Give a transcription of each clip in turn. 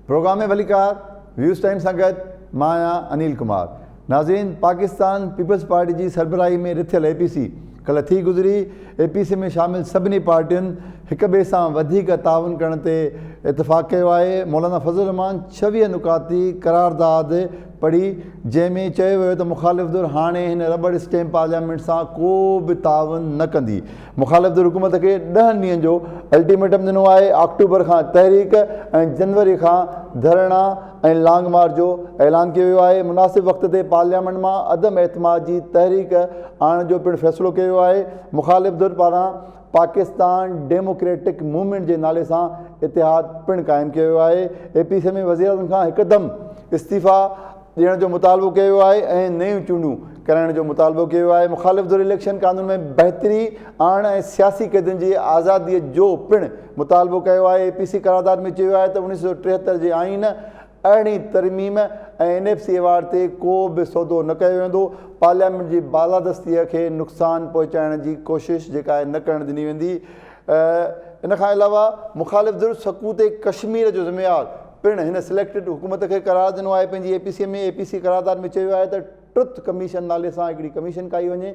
Programme में वलीकार views time सां गॾु मां आहियां अनिल कुमार। नाज़रीन, पाकिस्तान पीपल्स पार्टी जी सरबराही में रिथियल APC कल्ह थी गुज़री। APC में शामिल सभिनी पार्टियुनि हिक ॿिए सां वधीक ताउन करण ते इतफ़ाक़ कयो आहे। मौलाना फज़ल रहमान 26 नुकाती करारदाद पढ़ी, जंहिंमें चयो वियो त मुख़ालिफ़ धुर हाणे हिन रबड़ स्टैम्प पार्लियामेंट सां को बि ताउन न कंदी। मुख़ालिफ़ धुर हुकूमत खे 10 ॾींहंनि जो अल्टीमेटम ॾिनो आहे। अक्टूबर खां तहरीक ऐं जनवरी खां धरणा ऐं लॉन्ग मार्च जो ऐलान कयो वियो आहे। मुनासिब वक़्त ते पार्लियामेंट मां अदम एतमाद जी तहरीक आणण जो पिणु फ़ैसिलो कयो आहे। मुख़ालिफ़ धुर पारां पाकिस्तान डेमोक्रेटिक मूवमेंट जे नाले सां इतिहाद पिणु क़ाइमु कयो आहे। APC में वज़ीर आज़म खां हिकदमि इस्तीफ़ा ॾियण जो मुतालबो कयो आहे ऐं नयूं चूंडूं कराइण जो मुतालबो कयो आहे। मुख़ालिफ़ धुर इलेक्शन कानून में बहितरी आणण ऐं सियासी क़ैदियुनि जी आज़ादीअ जो पिणु मुतालबो कयो आहे। APC करारदाद में चयो आहे त 1973 जे आईन अहिड़ी तरमीम ऐं NFC अवार्ड ते को बि सौदो न कयो वेंदो। पार्लियामेंट जी बालादस्तीअ खे नुक़सानु पहुचाइण जी कोशिशि जेका आहे न करणु ॾिनी वेंदी। इन खां अलावा मुख़ालिफ़ धुर सकूत कश्मीर जो ज़िम्मेवार पिणु हिन सिलेक्टेड हुकूमत खे करार ॾिनो आहे पंहिंजी APC में। APC करारदाद में चयो आहे त ट्रुथ कमीशन नाले सां हिकिड़ी कमीशन काई वञे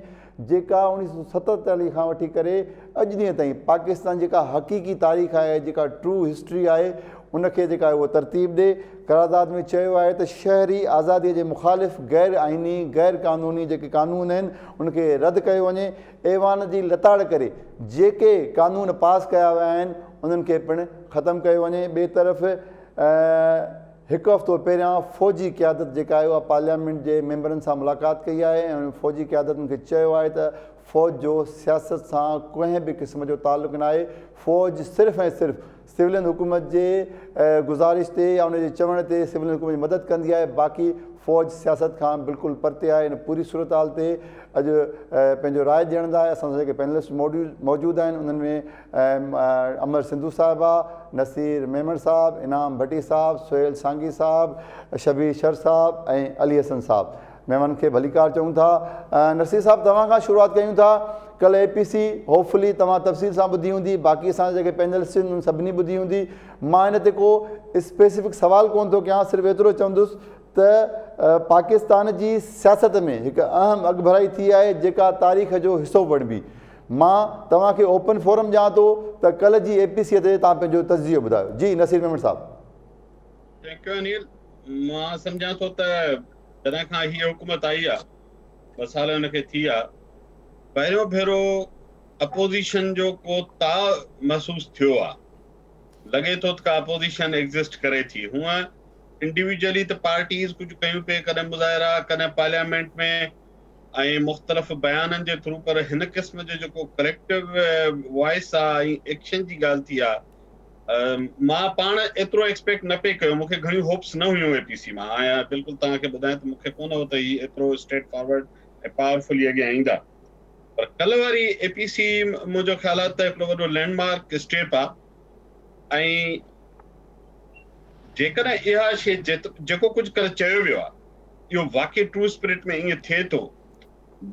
जेका 1947 खां वठी करे अॼु ॾींहं ताईं पाकिस्तान जेका हक़ीक़ी तारीख़ आहे, जेका ट्रू हिस्ट्री आहे, उनखे जेका आहे उहा तरतीब ॾे। करारदाद में चयो आहे त शहरी आज़ादीअ जे मुख़ालिफ़ गैर आइनी गैर क़ानूनी जेके क़ानून आहिनि उनखे रद्द कयो वञे। ऐवान जी लताड़ करे जेके क़ानून पास कया विया आहिनि उन्हनि खे पिणु ख़तमु कयो वञे। ॿिए तरफ़ हिकु हफ़्तो पहिरियां फ़ौजी क़यादत जेका आहे उहा पार्लियामेंट जे मेंबरनि सां मुलाक़ात कई आहे ऐं फ़ौजी क़यादतुनि खे चयो आहे त फ़ौज जो सियासत सां कंहिं बि क़िस्म जो तालुक़ु न आहे। फ़ौज सिर्फ़ु ऐं सिर्फ़ु सिविलियन हुकूमत जे गुज़ारिश ते या उनजे चवण ते सिविलियन हुकूमत जी मदद कंदी आहे। बाक़ी फ़ौज सियासत खां बिल्कुलु परते आहे। इन पूरी सूरत हाल ते अॼु पंहिंजो राय ॾियण लाइ असां सां जेके पैनलिस्ट मौजूदु आहिनि उन्हनि में अमर सिंधू साहिबा, नसीर मेमण साहिबु, इनाम भट्टी साहिबु, सोहेल सांगी साहिबु, शबीर शर साहिबु ऐं अली हसन साहिबु। महिमान खे भलीकार चऊं था। नसीर साहिबु, तव्हां खां शुरूआत कयूं था। कल्ह APC होपफुली तव्हां तफ़सील सां ॿुधी हूंदी, बाक़ी असांजा जेके पैनलिस्ट आहिनि उन सभिनी ॿुधी हूंदी। मां हिन ते को स्पेसिफिक सवाल कोन थो कयां, सिर्फ़ु एतिरो चवंदुसि त पाकिस्तान जी सियासत में हिकु अहम अॻुभराई थी आहे जेका तारीख़ जो हिसो बणिबी। मां तव्हांखे ओपन फोरम ॾियां थो त कल्ह जी APC ते तव्हां पंहिंजो तजियो ॿुधायो। जी नसीर मेमण साहिबु। Thank U Anil. मां सम्झां थो त जॾहिं खां हीअ हुकूमत आई आहे, 2 साल हुनखे थी आहे, पहिरियों भेरो अपोज़िशन जो को महसूस थियो आहे। लॻे थो त का अपोज़िशन एग्ज़िस्ट करे थी। हूअं इंडिविजुअली त पार्टीज़ कुझु कयूं पिए, कॾहिं मुज़ाहिरा, कॾहिं पार्लियामेंट में ऐं मुख़्तलिफ़ बयाननि जे थ्रू, पर हिन क़िस्म जो जेको कलेक्टिव वॉइस आहे ऐं एक्शन जी ॻाल्हि थी आहे, मां पाण एतिरो एक्सपेक्ट न पे कयो। मूंखे घणियूं होप्स न हुयूं APC मां। आहियां बिल्कुलु तव्हांखे ॿुधायां त मूंखे कोन हो त हीअ एतिरो स्ट्रेट फॉरवर्ड ऐं पावरफुली अॻियां ईंदा। पर कल्ह वारी APC मुंहिंजो ख़्याल आहे त हिकिड़ो वॾो लैंडमार्क स्टेप आहे। ऐं जेकॾहिं इहा शइ जेको कुझु कल्ह चयो वियो आहे इहो वाक़ई ट्रू स्पिरिट में ईअं थिए थो,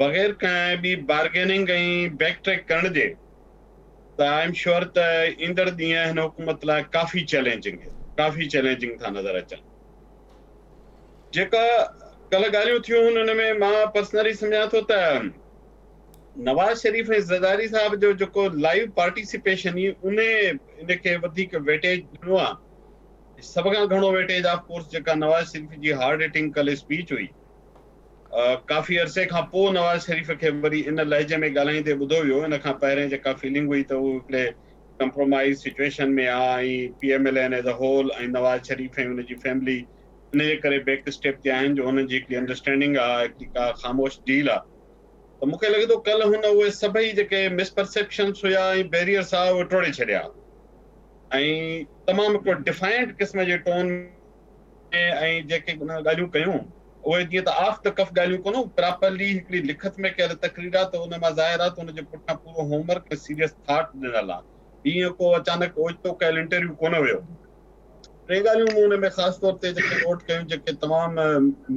बग़ैर कंहिं बि बार्गेनिंग ऐं बैक ट्रैक करण जे, त आई एम श्योर त ईंदड़ ॾींहं हिन हुकूमत लाइ काफ़ी चैलेंजिंग था नज़र अचनि। जेका कल्ह ॻाल्हियूं थियूं हुन में मां पर्सनली सम्झां थो त नवाज़ शरीफ़ ऐं ज़रदारी साहिब जो जेको लाइव पार्टिसिपेशन इनखे वधीक वेटेज ॾिनो आहे। सभ खां घणो वेटेज ऑफ कोर्स जेका नवाज़ शरीफ़ जी हार्ड हिटिंग कल्ह स्पीच हुई, काफ़ी अरसे खां पोइ नवाज़ शरीफ़ खे वरी इन लहजे में ॻाल्हाईंदे ॿुधो वियो। इन खां पहिरियों जेका फीलिंग हुई त उहो हिकिड़े कंप्रोमाइज़ सिचुएशन में आहे ऐं PMLN एज़ अ होल ऐं नवाज़ शरीफ़ ऐं हुनजी फैमिली इन जे करे बैक स्टेप ते आहिनि जो हुननि जी हिकिड़ी अंडरस्टैंडिंग आहे, हिकिड़ी का ख़ामोश डील आहे। त मूंखे लॻे थो कल्ह हुन उहे सभई जेके मिसपरसेप्शन्स हुया ऐं बैरियर्स आहे उहे टोड़े छॾिया ऐं तमामु हिकिड़ो डिफाइंट क़िस्म जे टोन में ऐं जेके ॻाल्हियूं कयूं उहे जीअं त ऑफ द कफ ॻाल्हियूं कोन, प्रॉपरली हिकिड़ी लिखत में कयल तक़रीर आहे, त उन मां ज़ाहिर आहे त उनजे पुठियां पूरो होमवर्क ऐं सीरियस थॉट ॾिनल आहे। हीअं को अचानक ओचितो कयल इंटरव्यू कोन वियो। 3 ॻाल्हियूं मूं हुन में ख़ासि तौर ते जेके नोट कयूं जेके तमामु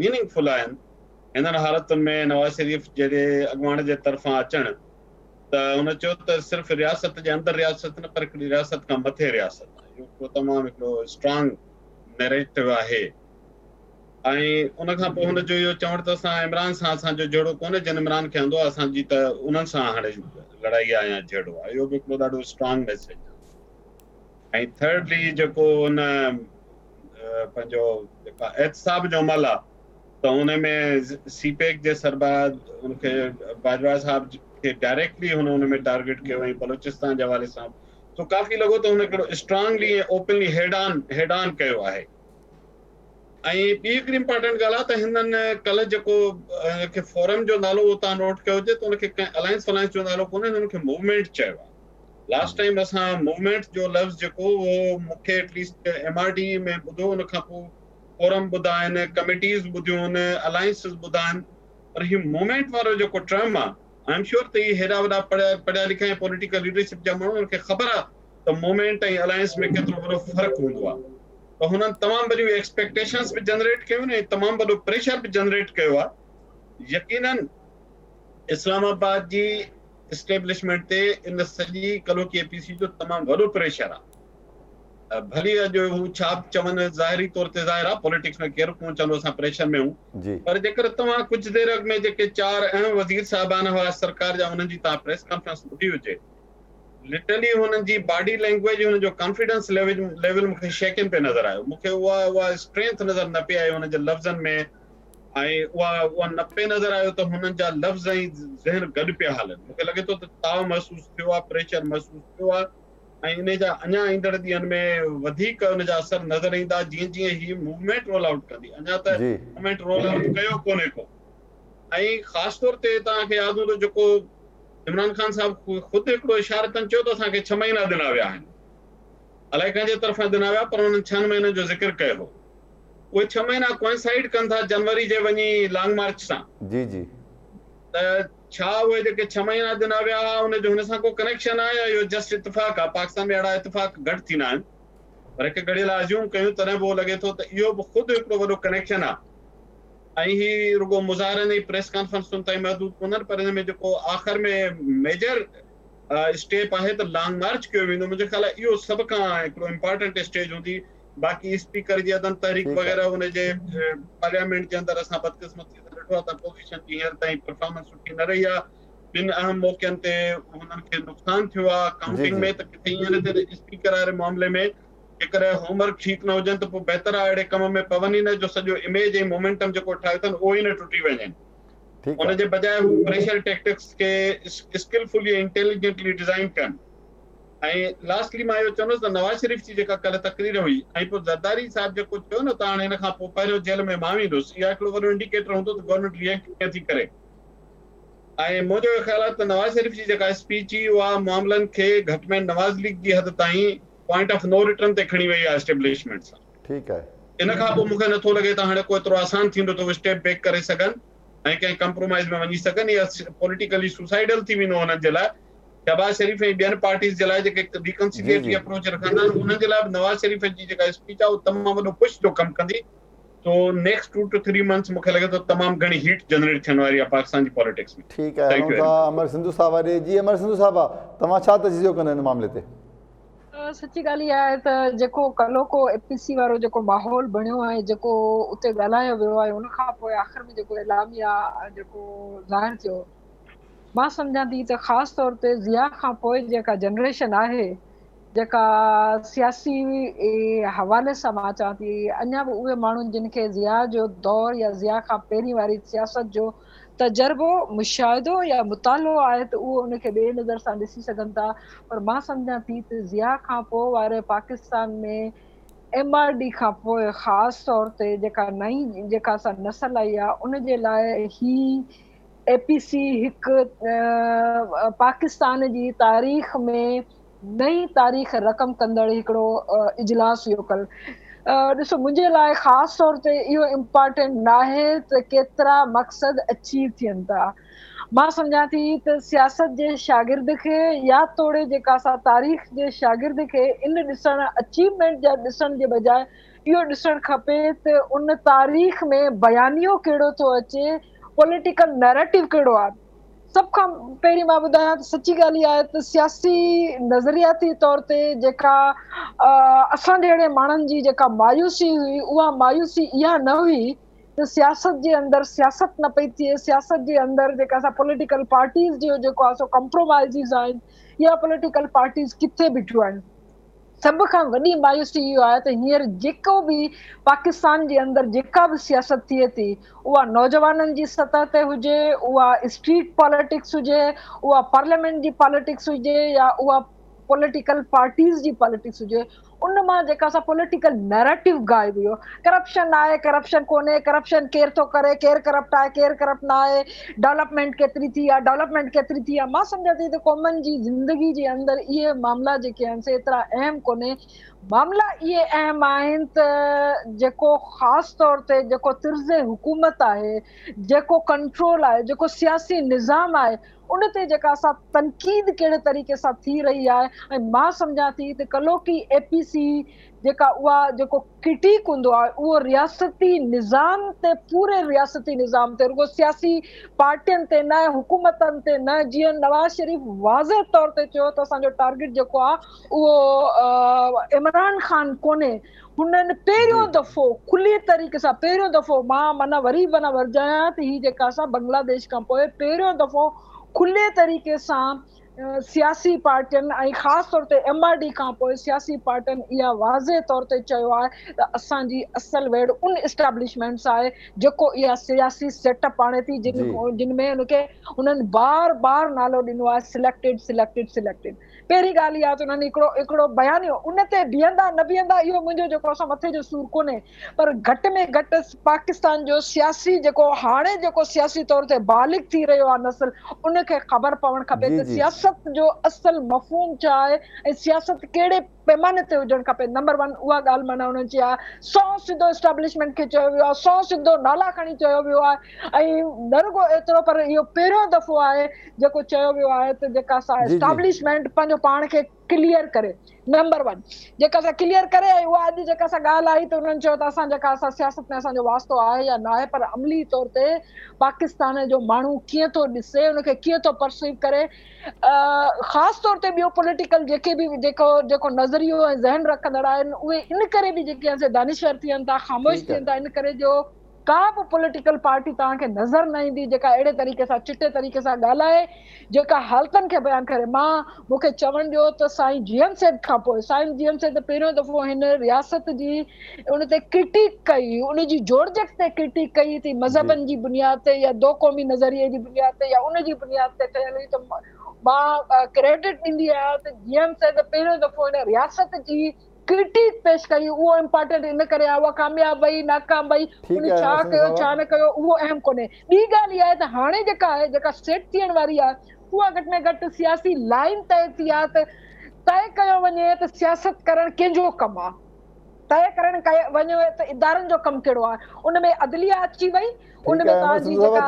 मीनिंगफुल आहिनि हिननि हालतुनि में नवाज़ शरीफ़ जहिड़े अॻुवाण जे तरफ़ां अचनि, त हुन चयो त सिर्फ़ु रियासत जे अंदरि रियासत न, पर हिकिड़ी रियासत खां मथे रियासत आहे। इहो तमामु हिकिड़ो स्ट्रॉन्ग नैरेटिव आहे ऐं उन खां पोइ हुनजो इहो चवण त असां इमरान सां असांजो जहिड़ो कोन्हे जिन इमरान खे हूंदो आहे असांजी त उन्हनि सां हाणे लड़ाई आहे या जहिड़ो आहे इहो बि हिकिड़ो ॾाढो स्ट्रॉन्ग मैसेज आहे ऐं थर्डली जेको हुन पंहिंजो जेका एहतसाब जो अमल आहे त हुन में सीपेक जे सरबराह हुनखे बाजवा साहब खे डायरेक्टली हुन में टारगेट कयो ऐं बलोचिस्तान जे हवाले सां तो काफ़ी लॻो त हुन हिकिड़ो स्ट्रॉन्गली ऐं ओपनली हेड ऑन कयो आहे ऐं ॿी हिकिड़ी इंपॉर्टेंट ॻाल्हि आहे त हिननि कल्ह जेको खे फोरम जो नालो तव्हां नोट कयो हुजे त हुनखे कंहिं अलायंस वलायंस जो नालो कोन्हे हिननि खे मूवमेंट चयो आहे लास्ट टाइम असां मूवमेंट जो लफ़्ज़ जेको उहो मूंखे एटलीस्ट MRD में ॿुधो उन खां पोइ फोरम ॿुधा आहिनि कमिटीज़ ॿुधियूं आहिनि अलायंसिस ॿुधा आहिनि पर हीउ मूवमेंट वारो जेको टर्म आहे आई एम श्योर त इहे हेॾा वॾा पढ़िया लिखिया ऐं पॉलिटिकल लीडरशिप जा माण्हू उनखे ख़बर आहे त मूवमेंट ऐं अलायंस में केतिरो वॾो फ़र्क़ु हूंदो आहे त हुननि तमामु वॾियूं एक्सपेक्टेशंस बि जनरेट कयूं ऐं तमामु वॾो प्रेशर बि जनरेट कयो आहे यकीनन इस्लामाबाद जी एस्टेब्लिशमेंट ते इन सॼी कलोकी APC जो तमामु वॾो प्रेशर आहे भली अॼु हू छा चवनि ज़ाहिरी तौर ते ज़ाहिर आहे पॉलिटिक्स में केरु कोन चवंदो असां प्रेशर में हूं पर जेकर तव्हां कुझु देर अॻु में जेके 4 अहम वज़ीर साहिबान हुआ सरकार जा उन्हनि जी तव्हां प्रेस कॉन्फ्रेंस ॿुधी हुजे लिटरली हुननि जी बॉडी लैंग्वेज हुननि जो कॉन्फिडेंस लेवल मूंखे शेकिन पे नज़र आयो मूंखे उहा स्ट्रेंथ नज़र न पे आई हुन जे लफ़्ज़नि में ऐं उहा न पे नज़र आयो त हुननि जा लफ़्ज़ ऐं ज़हन गॾु पिया हलनि मूंखे लॻे थो त ताव महसूस थियो आहे प्रेशर महसूस थियो आहे ऐं इन जा अञा ईंदड़ ॾींहंनि में वधीक उन जा असर नज़र ईंदा जीअं जीअं हीअ मूवमेंट रोल आउट कंदी अञा त मूवमेंट रोल आउट कयो कोन्हे को ऐं ख़ासि तौर ते तव्हांखे यादि हूंदो जेको इमरान खान साहब ख़ुदि हिकिड़ो इशारतन चयो त असांखे 6 महीना ॾिना विया आहिनि अलाए कंहिंजे तरफ़ां ॾिना विया पर हुननि 6 महीननि जो ज़िक्र कयो हो उहे 6 महीना कोइंसाइड कनि था जनवरी जे वञी लॉन्ग मार्च सां जी जी त छा उहे जेके 6 महीना ॾिना विया हुनजो हुन सां को कनेक्शन आहे या इहो जस्ट इत्तेफ़ाक़ आहे पाकिस्तान में अहिड़ा इत्तेफ़ाक़ घटि थींदा आहिनि पर हिकु घड़ी लाइ अज्यूम कयूं तॾहिं बि लॻे थो त इहो बि ख़ुदि हिकिड़ो वॾो कनेक्शन आहे ऐं ही रुगो मुज़ाहिरनि ऐं प्रेस कॉन्फ्रेंसुनि ताईं महदूद कोन्हनि पर हिन में जेको आख़िर में मेजर स्टेप आहे त लॉन्ग मार्च कयो वेंदो मुंहिंजे ख़्याल आहे इहो सभ खां हिकिड़ो इम्पोर्टेंट स्टेज हूंदी बाक़ी स्पीकर जी अदम तहरीक वग़ैरह हुनजे पार्लियामेंट जे अंदरि असां बदकिस्मती सां ॾिठो आहे त अपोज़िशन जी हींअर ताईं परफॉर्मेंस सुठी न रही आहे ॿिनि अहम मौक़नि ते हुननि खे नुक़सानु थियो आहे काउंटिंग में त किथे हींअर ते स्पीकर वारे मामले में जेकर होमवर्क ठीक न हुजनि त पोइ बहितर आहे अहिड़े कम में पवनि ई न जो सॼो इमेज ऐं मोमेंटम जेको ठाहियो अथनि उहो ई न टुटी वञनि हुनजे बजाए हू प्रेशर टैक्टिक्स खे स्किलफुली इंटेलिजेंटली डिज़ाइन कनि ऐं लास्टली मां इहो चवंदुसि त नवाज़ शरीफ़ जी जेका कल्ह तकरीर हुई ऐं पोइ ज़रदारी साहिब जेको चयो न त हाणे हिन खां पोइ पहिरियों जेल में मां वेंदुसि इहा हिकिड़ो वॾो इंडिकेटर हूंदो त गवर्नमेंट रिएक्ट कीअं थी करे ऐं मुंहिंजो ख़्यालु आहे त नवाज़ शरीफ़ जी जेका स्पीच हुई उहा मामलनि खे घटि में नवाज़ लीग जी हद ताईं पॉइंट ऑफ नो रिटर्न ते खणी वई आहे एस्टेब्लिशमेंट सां ठीकु आहे इन खां पोइ मूंखे नथो लॻे त हाणे को एतिरो आसान थींदो त उहे स्टेप बैक करे सघनि ऐं कंहिं कंप्रोमाइज़ में वञी सघनि या पॉलिटिकली सुसाइडल थी वेंदो हुननि जे लाइ शहबाज शरीफ़ ऐं ॿियनि पार्टीज़ जे लाइ जेके रिकंसिलिएटरी अप्रोच रखंदा आहिनि उन्हनि जे लाइ नवाज़ शरीफ़ जी जेका स्पीच आहे उहो तमामु वॾो पुश जो कमु कंदी तो नेक्स्ट 2 to 3 months मूंखे लॻे थो तमामु घणी हीट जनरेट थियण वारी आहे पाकिस्तान जी पॉलिटिक्स में ठीकु आहे हलूं था अमर सिंधु साहब वटि जी अमर सिंधु साहब तव्हां छा तजज़ियो कंदा हिन मामले ते सची ॻाल्हि इहा आहे त जेको कलोको APC वारो जेको माहौल बणियो आहे जेको उते ॻाल्हायो वियो आहे उन खां पोइ आख़िर में जेको एलामिया जेको ज़ाहिर थियो मां सम्झां थी त ख़ासि तौर ते ज़िया खां पोइ जेका जनरेशन आहे जेका सियासी हवाले सां मां चवां थी अञा बि उहे माण्हू जिन खे ज़िया जो दौर या ज़िया खां पहिरीं वारी सियासत जो तजर्बो मुशाहिदो या मुतालो आहे त उहो उनखे ॿिए नज़र सां ॾिसी सघनि था पर मां सम्झां थी त ज़िया खां पोइ वारे पाकिस्तान में MRD खां पोइ ख़ासि तौर ते जेका नई जेका असां नस्ल आई आहे उनजे लाइ ही APC हिकु पाकिस्तान जी तारीख़ में नई तारीख़ रक़म कंदड़ हिकिड़ो इजलास हुयो कल्ह ॾिसो मुंहिंजे लाइ ख़ासि तौर ते इहो इम्पोर्टेंट न आहे त केतिरा मक़सद अचीव थियनि था मां सम्झां थी त सियासत जे शागिर्द खे या तोड़े जेका असां तारीख़ जे शागिर्द खे इन ॾिसणु अचीवमेंट जा ॾिसण जे बजाए इहो ॾिसणु खपे त उन तारीख़ में बयानियो कहिड़ो थो अचे पॉलिटिकल नैरेटिव कहिड़ो आहे सभ खां पहिरीं मां ॿुधायां त सची ॻाल्हि इहा आहे त सियासी नज़रियाती तौर ते जेका असां जहिड़े माण्हुनि जी जेका मायूसी हुई, उहा मायूसी इहा न हुई त सियासत जे अंदरि सियासत न पई थिए, सियासत जे अंदरि जेका असां पॉलिटिकल पार्टीज़ जो जेको आहे सो कॉम्प्रोमाइज़िस आहिनि या पॉलिटिकल पार्टीज़ किथे बीठियूं आहिनि। सभ खां वॾी मायूसी इहो आहे त हींअर जेको बि पाकिस्तान जे अंदरि जेका बि सियासत थिए थी, उहा नौजवाननि जी सतह ते हुजे, उहा स्ट्रीट पॉलिटिक्स हुजे, उहा पार्लियामेंट जी पॉलिटिक्स हुजे या उहा पॉलिटिकल पार्टीज़ जी पॉलिटिक्स हुजे, उन मां जेका असां पॉलिटिकल नैरेटिव गाइब हुयो, करप्शन आहे, करप्शन कोन्हे, करप्शन केरु थो करे, केरु करप्ट आहे, केरु करप्ट न आहे, डेवलपमेंट केतिरी थी आहे, डेवलपमेंट केतिरी थी आहे। मां सम्झां थी त क़ौमनि जी ज़िंदगी जे अंदरि इहे मामला जेके आहिनि से एतिरा अहम कोन्हे। मामला इहे अहम आहिनि त जेको ख़ासि तौर ते जेको तिर्ज़े हुकूमत आहे, जेको कंट्रोल आहे, जेको सियासी निज़ाम आहे, उन ते जेका असां तनक़ीद कहिड़े तरीक़े सां थी रही आहे। ऐं मां सम्झां थी त कलोकी एपीसी जेका उहा जेको क्रिटिक हूंदो आहे उहो रियासती निज़ाम ते, पूरे रियासती निज़ाम ते, रुगो सियासी पार्टियुनि ते न, हुकूमतनि ते न। जीअं नवाज़ शरीफ़ वाज़े तौर ते चयो त असांजो टारगेट जेको आहे उहो इमरान ख़ान कोन्हे। हुननि पहिरियों दफ़ो खुली तरीक़े सां, पहिरियों दफ़ो मां माना वरी वर्जायां त हीअ जेका असां बांग्लादेश खां पोइ पहिरियों दफ़ो खुले तरीक़े सां सियासी पार्टियुनि ऐं ख़ासि तौर ते MRD खां पोइ सियासी पार्टियुनि इहा वाज़े तौर ते चयो आहे त असांजी असल वेड़ उन इस्टेब्लिशमेंट्स आहे जेको इहा सियासी सेटअप आणे थी, जिन में हुननि बार बार नालो ॾिनो आहे सिलेक्टेड। पहिरीं ॻाल्हि इहा त उन्हनि हिकिड़ो बयानियो उन ते बीहंदा न बीहंदा इहो मुंहिंजो जेको असां मथे जो सूर कोन्हे, पर घटि में घटि पाकिस्तान जो सियासी जेको हाणे जेको सियासी तौर ते बालिग थी रहियो आहे नस्ल, उनखे ख़बर पवणु खपे त सियासत जो असल मफ़हूम छा आहे ऐं सियासत कहिड़े पैमाने ते हुजणु खपे। नंबर 1 उहा ॻाल्हि माना हुननि चई आहे, 100 सिधो एस्टेब्लिशमेंट खे चयो वियो आहे, 100 सिधो नाला खणी चयो वियो आहे। ऐं न रुगो एतिरो, पर इहो पहिरियों दफ़ो आहे जेको चयो वियो आहे त जेका असां एस्टेब्लिशमेंट पंहिंजो पाण खे क्लियर करे, नंबर 1 जेका असां क्लियर करे। ऐं उहा अॼु जेका असां ॻाल्हि आई त उन्हनि चयो त असां जेका असां सियासत में असांजो वास्तो आहे या न आहे, पर अमली तौर ते पाकिस्तान जो माण्हू कीअं थो ॾिसे, उनखे कीअं थो परसीव करे, ख़ासि तौर ते ॿियो पॉलिटिकल जेके बि जेको नज़रियो ऐं ज़हन रखंदड़ आहिनि, उहे इन करे बि जेके आहिनि दानिशवर थियनि था, ख़ामोश थियनि था, इन करे जो का बि पॉलिटिकल पार्टी तव्हांखे नज़र न ईंदी जेका अहिड़े तरीक़े सां चिटे तरीक़े सां ॻाल्हाए, जेका हालतनि खे बयानु करे। मूंखे चवणु ॾियो त साईं GM सेठ खां पोइ, साईं GM सेठ पहिरियों दफ़ो हिन रियासत जी उन ते क्रिटिक कई, उन जी जोड़जक ते क्रिटिक कई थी, मज़हबनि जी बुनियाद ते या दो क़ौमी नज़रिए जी बुनियाद ते या उन जी बुनियाद ते कयल हुई। त मां क्रेडिट ॾींदी आहियां त GM सेठ पहिरियों दफ़ो हिन रियासत जी क्रिटिक पेश कई। उहो इम्पोर्टेंट इन करे आहे, उहा कामयाब वई नाकाम वई, उन छा कयो छा न कयो उहो अहम कोन्हे। ॿी ॻाल्हि इहा आहे त हाणे जेका आहे, जेका सेट थियण वारी आहे, उहा घटि में घटि सियासी लाइन तय थी आहे त तय कयो वञे त सियासत करणु कंहिंजो कमु आहे, तय करणु वञे त इदारनि जो कमु कहिड़ो आहे। उन में अदलिया अची वई, उन में तव्हांजी जेका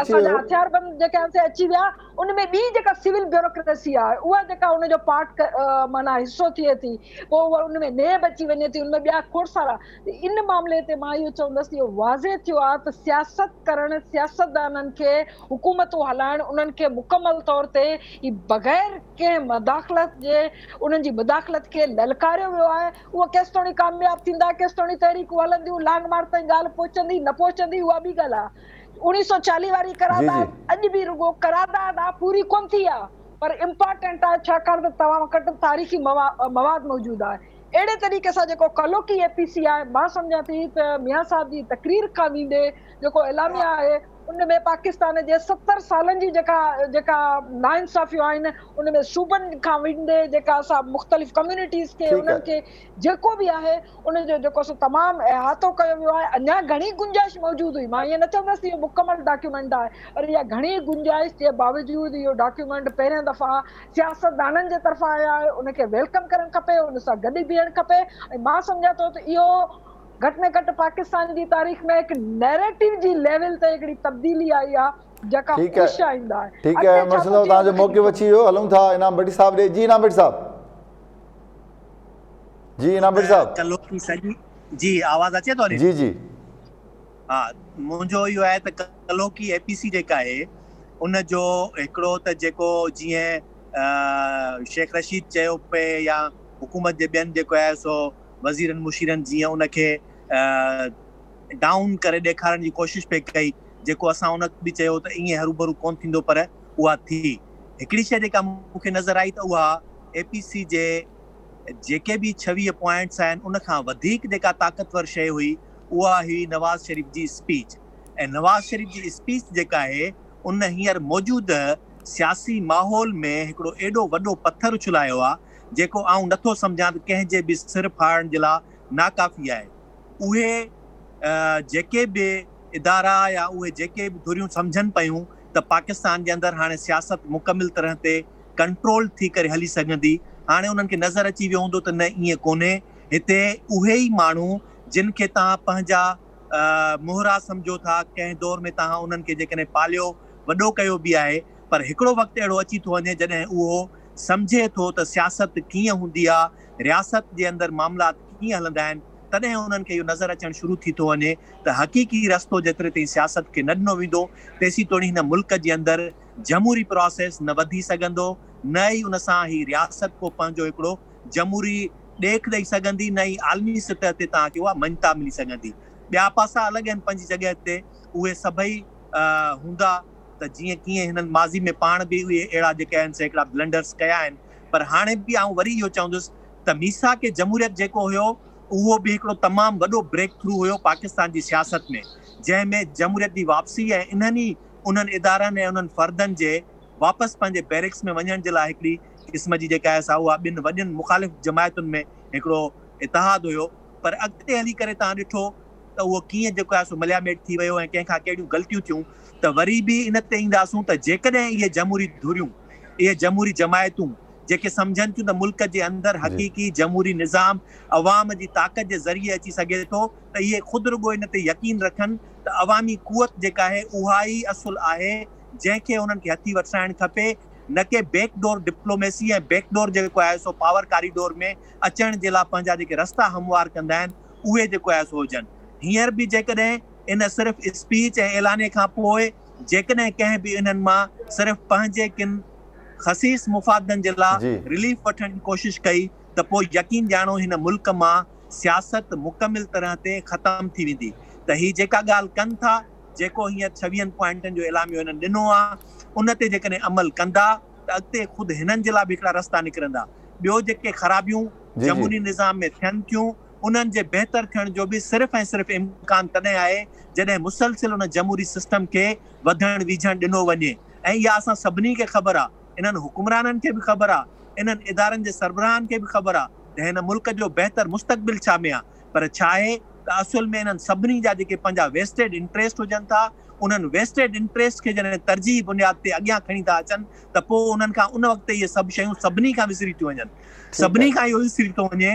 असांजा हथियारबंद जेके आहिनि अची विया, उन में ॿी जेका सिविल ब्यूरोक्रेसी आहे उहा जेका उनजो पार्ट माना हिसो थिए थी, पोइ उहा उन में नेब अची वञे थी, उनमें ॿिया खोड़सारा। इन मामले ते मां इहो चवंदसि, इहो वाज़े थियो आहे त सियासत करणु, सियासतदाननि खे हुकूमतूं हलाइणु, उन्हनि खे मुकमल तौर ते बग़ैर कंहिं मदाख़लत जे, उन्हनि जी मदाख़लत खे ललकारियो वियो आहे। उहा केसि ताईं कामयाब थींदा, केसि ताईं तहरीकूं हलंदियूं, लांग मार ताईं ॻाल्हि पहुचंदी न पहुचंदी, उहा ॿी ॻाल्हि आहे। 1940 वारी करारदाद अॼु बि रुगो करारदाद आहे, पूरी कोन थी आहे, पर इम्पोर्टेंट आहे छाकाणि त तव्हां वटि तारीख़ी मवाद मौजूदु आहे। अहिड़े तरीक़े सां जेको कलोकी APC आहे, मां सम्झां थी त मियां साहिब जी तकरीर खां वेंदे जेको एलामिया आहे, उन में पाकिस्तान जे 70 सालनि जी जेका नाइंसाफ़ियूं आहिनि, उन में सूबनि खां वेंदे जेका असां मुख़्तलिफ़ कम्यूनिटीज़ खे, उन्हनि खे जेको बि आहे उनजो जेको सो तमामु अहातो कयो वियो आहे। अञा घणी गुंजाइश मौजूदु हुई, मां ईअं न चवंदसि इहो मुकमल डॉक्यूमेंट आहे, पर इहा घणी गुंजाइश जे बावजूदि इहो डॉक्यूमेंट पहिरियों दफ़ा सियासतदाननि जे तरफ़ां आया आहे, उनखे वेलकम करणु खपे, उन सां गॾु बीहणु खपे। ऐं मां सम्झां थो त इहो घटि में घटि पाकिस्तान जी तारीख़ में हिकु नैरेटिव जी लेवल ते हिकिड़ी तब्दीली आई आहे जेका ख़ुशि आईंदा आहे। ठीकु आहे, तव्हांजो मौक़िफ़ अची वियो, हलूं था इनाम भट्टी साहब ॾे। जी इनाम भट्टी साहब, जी इनाम भट्टी साहब, कलोकी सॼी जी आवाज़ अचे थो? जी जी हा, मुंहिंजो इहो आहे त कलोकी APC जेका आहे उन जो हिकिड़ो त जेको जीअं शेख रशीद चयो पे या हुकूमत जे ॿियनि जेको आहे सो वज़ीरनि मुशीरनि जीअं उनखे डाउन करे ॾेखारण जी कोशिशि पे कई, जेको असां उन बि चयो त ईअं हरू कोन थींदो, पर उहा थी। हिकिड़ी शइ जेका मूंखे नज़र आई त उहा APC जे जेके बि 26 पॉइंट्स आहिनि उन खां वधीक जेका ताक़तवर शइ हुई उहा हुई नवाज़ शरीफ़ जी स्पीच। ऐं नवाज़ शरीफ़ जी स्पीच जेका आहे उन हींअर मौजूदु सियासी माहौल में हिकिड़ो एॾो वॾो पत्थर उछलायो आहे जेको आउं नथो सम्झां त कंहिंजे बि सिर फाड़ण जे लाइ नाकाफ़ी आहे। उहे जेके बि इदारा या उहे जेके बि धुरियूं सम्झनि पियूं त पाकिस्तान जे अंदरि हाणे सियासत मुकमिल तरह ते कंट्रोल थी करे हली सघंदी, हाणे उन्हनि खे नज़र अची वियो हूंदो त न ईअं कोन्हे। हिते उहे ई माण्हू जिन खे तव्हां पंहिंजा मोहरा सम्झो था, कंहिं दौर में तव्हां उन्हनि खे जेकॾहिं पालियो वॾो कयो बि आहे, पर हिकिड़ो वक़्तु अहिड़ो अची थो वञे जॾहिं उहो सम्झे थो त सियासत कीअं हूंदी आहे, रियासत जे अंदरि मामलात कीअं हलंदा आहिनि, तॾहिं उन्हनि खे इहो नज़र अचणु शुरू थी थो वञे त हक़ीक़ी रस्तो जेतिरे ताईं सियासत खे न ॾिनो वेंदो तेसीं तोड़ी हिन मुल्क जे अंदरि जमहूरी प्रोसेस न वधी सघंदो, न ई उन सां ही रियासत को पंहिंजो हिकिड़ो जमहूरी ॾेख ॾेई सघंदी, न ई आलमी सतह ते तव्हांखे उहा मञता मिली सघंदी। ॿिया पासा अलॻि आहिनि पंहिंजी जॻह ते, उहे सभई हूंदा त जीअं कीअं हिननि माज़ी में पाण बि उहे अहिड़ा जेके आहिनि से हिकिड़ा ब्लंडर्स कया आहिनि, पर हाणे बि आउं वरी इहो चवंदुसि त मीसाक जमहूरियत जेको हुयो उहो बि हिकिड़ो तमामु वॾो ब्रेक थ्रू हुयो पाकिस्तान जी सियासत में, जंहिंमें जमहूरियत जी वापसी ऐं इन्हनि उन्हनि इदारनि ऐं उन्हनि फर्दनि जे वापसि पंहिंजे बैरिक्स में वञण जे लाइ हिकिड़ी क़िस्म जी जेका आहे सा उहा ॿिनि वॾनि मुख़ालिफ़ जमायतुनि में हिकिड़ो इतिहाद हुयो। पर अॻिते हली करे तव्हां ॾिठो त उहो कीअं जेको आहे सो मलियामेट थी वियो ऐं कंहिंखां कहिड़ियूं ग़लतियूं थियूं, त वरी बि इन ते ईंदासूं त जेकॾहिं इहे जमहूरी धुरियूं, इहे जमहूरी जमायतूं जेके सम्झनि थियूं त मुल्क जे अंदरि हक़ीक़ी जमहूरी निज़ाम अवाम जी ताक़त जे ज़रिए अची सघे थो, त इहे ख़ुदि रुॻो इन ते यकीन रखनि त अवामी क़ुवत जेका आहे उहा ई असुल आहे जंहिंखे उन्हनि खे हथी वसाइणु खपे, न कि बैकडोर डिप्लोमेसी ऐं बैकडोर जेको आहे सो पावर कॉरिडोर में अचण जे लाइ पंहिंजा जेके रस्ता हमवार कंदा आहिनि उहे जेको आहे सो हुजनि। हींअर बि जेकॾहिं इन सिर्फ़ु स्पीच ऐं ऐलाने खां पोइ जेकॾहिं कंहिं बि इन्हनि मां सिर्फ़ु पंहिंजे किन ख़सीस मुफ़ादनि जे लाइ रिलीफ वठण जी कोशिशि कई त पोइ यकीन ॼाणो हिन मुल्क मां सियासत मुकमिल तरह ते ख़तम थी वेंदी। त ही जेका ॻाल्हि कनि था, जेको हींअर 26 पॉइंटनि जो ऐलामियो हिननि ॾिनो आहे, उन ते जेकॾहिं अमल कंदा त अॻिते ख़ुदि हिननि जे लाइ बि हिकिड़ा रस्ता निकिरंदा। ॿियो जेके ख़राबियूं जमहूरी निज़ाम में थियनि थियूं उन्हनि जे बहितर थियण जो बि सिर्फ़ु ऐं सिर्फ़ु इम्कान तॾहिं आहे जॾहिं मुसलसिल उन जमहूरी सिस्टम खे वधण विझण ॾिनो वञे। ऐं इहा असां सभिनी खे ख़बर आहे, इन्हनि हुकुमराननि खे बि ख़बर आहे, इन्हनि इदारनि जे सरबराहनि खे बि ख़बर आहे त हिन मुल्क जो बहितर मुस्तक़बिल छा में आहे, पर छा आहे त असुल में इन्हनि सभिनी जा जेके पंहिंजा वेस्टेड इंट्रेस्ट हुजनि था, उन्हनि वेस्टेड इंट्रेस्ट खे जॾहिं तरजीह बुनियाद ते अॻियां खणी था अचनि त पोइ उन्हनि खां उन वक़्तु इहे सभु शयूं सभिनी खां विसरी थियूं वञनि। सभिनी खां इहो विसरी थो वञे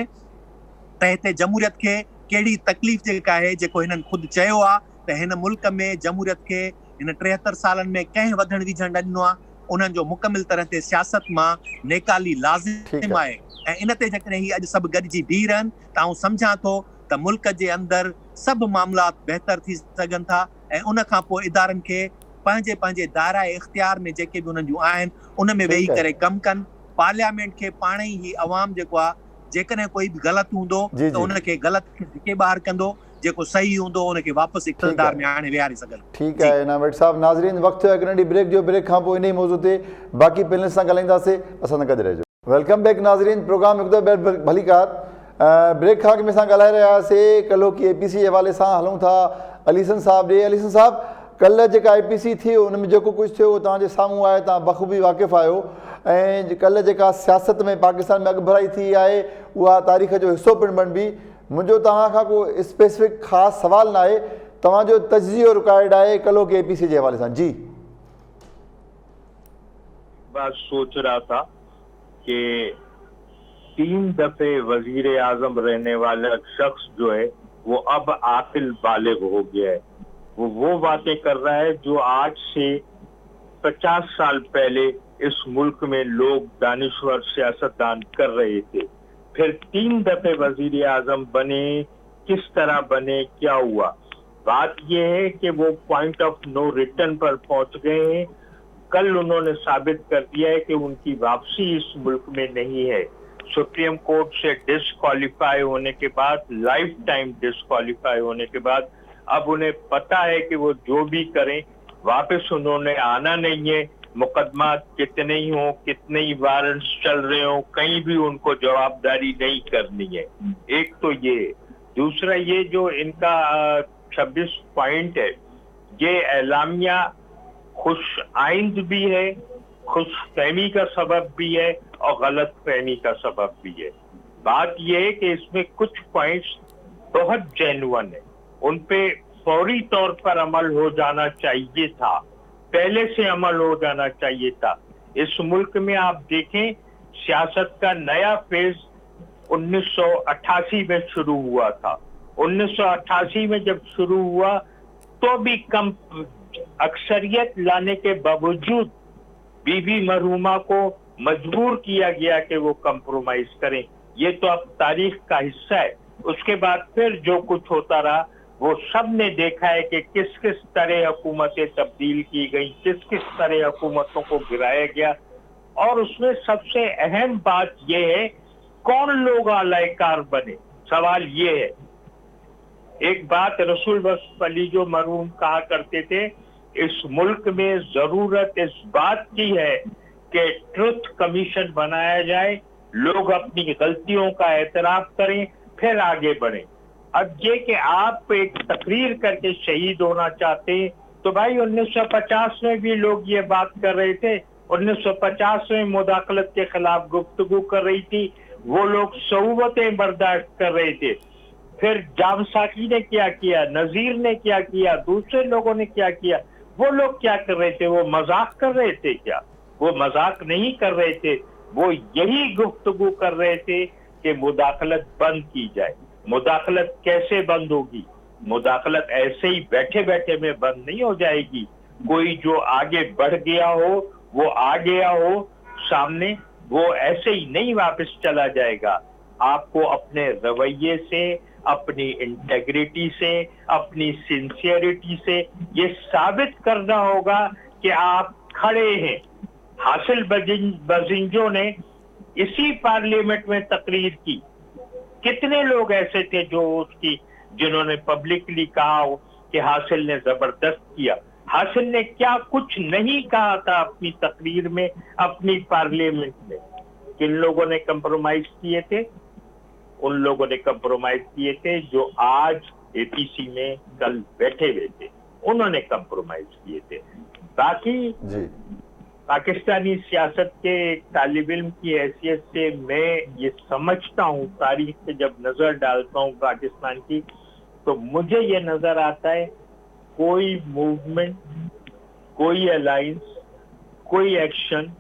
त हिते जमहूरियत खे कहिड़ी तकलीफ़ जेका आहे, जेको हिननि ख़ुदि चयो आहे त हिन मुल्क में जमहूरियत खे हिन 73 सालनि में कंहिं वधण विझण न ॾिनो आहे, उन्हनि जो मुकमिल तरह ते सियासत मां नेकाली लाज़िम आहे। ऐं इन ते जेकॾहिं हीअ अॼु सभु गॾिजी बीह रहनि त आउं सम्झां थो त मुल्क जे अंदरि सभु मामलात बहितर थी सघनि था ऐं उन खां पोइ इदारनि खे पंहिंजे पंहिंजे दायरे इख़्तियार में जेके बि उन्हनि जूं आहिनि उन में वेही करे कमु कनि। पार्लियामेंट खे पाण ई अवाम जेको आहे जेकॾहिं कोई बि ग़लति हूंदो त उनखे ग़लति खे धिके ॿाहिरि कंदो, जेको सही हूंदो उनखे वापसि इक़्तिदार में आणे विहारे सघनि। ठीकु आहे इनाम साहब। नाज़रीन वक़्तु आहे हिकु नंढी ब्रेक जो, ब्रेक खां पोइ इन ई मौज़ू ते बाक़ी पैनलिस्ट सां ॻाल्हाईंदासीं, असां सां गॾु रहिजो। वेलकम बैक नाज़रीन, प्रोग्राम हिकु दफ़ो भलीकार। ब्रेक खां में असां ॻाल्हाए रहियासीं कल्ह की APC जे हवाले सां हलूं था अलीसन साहब ॾे। अलीसन साहब, कल्ह जेका APC थी हुन में जेको कुझु थियो उहो तव्हांजे साम्हूं आहे, तव्हां बख़ूबी वाक़िफ़ु आहियो। ऐं कल्ह जेका सियासत में पाकिस्तान में अॻुभराई थी आहे उहा तारीख़ जो हिसो पिणु बणिबी। मुंहिंजो तव्हां खां को स्पेसिफिक ख़ासि सवाल न आहे, तव्हांजो तजज़ियो रिकॉर्ड आहे कल्ह के APC जे हवाले सां। जी, बात सोच रहा था कि 3 दफे वजीर आजम रहने वाला शख्स जो है वो अब आकिल बालिग हो गया है। वो बातें कर रहा है जो आज से 50 साल पहले इस मुल्क में लोग दानिश्वर सियासतदान कर रहे थे। फिर 3 दफे वजीर आजम बने, किस तरह बने, क्या हुआ। बात यह है कि वो पॉइंट ऑफ नो रिटर्न पर पहुंच गए हैं। कल उन्होंने साबित कर दिया है कि उनकी वापसी इस मुल्क में नहीं है। सुप्रीम कोर्ट से डिस्क्वालीफाई होने के बाद, लाइफ टाइम डिस्क्वालीफाई होने के बाद, अब उन्हें पता है कि वो जो भी करें वापस उन्होंने आना नहीं है। मुकदमा कितने ही हो, कितने ही वारंट्स चल रहे हो, कहीं भी उनको जवाबदारी नहीं करनी है। एक तो ये, दूसरा ये जो इनका 26 पॉइंट है, ये एलामिया खुश आइंद भी है, खुश फहमी का सबब भी है और गलत फहमी का सबब भी है। बात यह है कि इसमें कुछ पॉइंट्स बहुत जेन्युइन है, उन पे फौरी तौर पर अमल हो जाना चाहिए था, पहले से अमल हो जाना चाहिए था। इस मुल्क में आप देखें, सियासत का नया फेज 1988 में शुरू हुआ था। 1988 में जब शुरू हुआ तो भी कम अक्सरियत लाने के बावजूद बीबी मरहुमा को मजबूर किया गया कि वो कंप्रोमाइज करें। ये तो अब तारीख का हिस्सा है। उसके बाद फिर जो कुछ होता रहा वो सब ने देखा है कि किस किस तरह हुकूमतें तब्दील की गई, किस किस तरह हुकूमतों को गिराया गया। और उसमें सबसे अहम बात यह है कौन लोग आलायकार बने। सवाल ये है, एक बात रसूल वसफ अली जो मरहूम कहा करते थे, इस मुल्क में जरूरत इस बात की है कि ट्रुथ कमीशन बनाया जाए, लोग अपनी गलतियों का एतराफ करें, फिर आगे बढ़ें। अब ये कि आप एक तकरीर करके शहीद होना चाहते हैं, तो भाई 1950 में भी लोग ये बात कर रहे थे। 1950 में मुदाखलत के खिलाफ गुफ्तगू कर रही थी, वो लोग सहुवतें बर्दाश्त कर रहे थे। फिर जाम साकी ने क्या किया, नजीर ने क्या किया, दूसरे लोगों ने क्या किया। वो लोग क्या कर रहे थे? वो मजाक कर रहे थे क्या? वो मजाक नहीं कर रहे थे, वो यही गुफ्तगू कर रहे थे कि मुदाखलत बंद की जाए। मुदाखलत कैसे बंद होगी? मुदाखलत ऐसे ही बैठे बैठे में बंद नहीं हो जाएगी। कोई जो आगे बढ़ गया हो, वो आ गया हो सामने, वो ऐसे ही नहीं वापस चला जाएगा। आपको अपने रवैये से, अपनी इंटेग्रिटी से, अपनी सिंसियरिटी से ये साबित करना होगा कि आप खड़े हैं। हासिल बजिंजों ने इसी पार्लियामेंट में तकरीर की। कितने लोग ऐसे थे जो उसकी, जिन्होंने पब्लिकली कहा हो कि हासिल ने जबरदस्त किया। हासिल ने क्या कुछ नहीं कहा था अपनी तकरीर में, अपनी पार्लियामेंट में। किन लोगों ने कंप्रोमाइज किए थे? उन लोगों ने कंप्रोमाइज किए थे जो आज एपीसी में कल बैठे हुए थे, उन्होंने कंप्रोमाइज किए थे। बाकी पाकिस्तानी सियासत के एक तालिब इल्म की हैसियत से मैं ये समझता हूँ, तारीख पे जब नजर डालता हूँ पाकिस्तान की, तो मुझे ये नजर आता है कोई मूवमेंट, कोई अलायंस, कोई एक्शन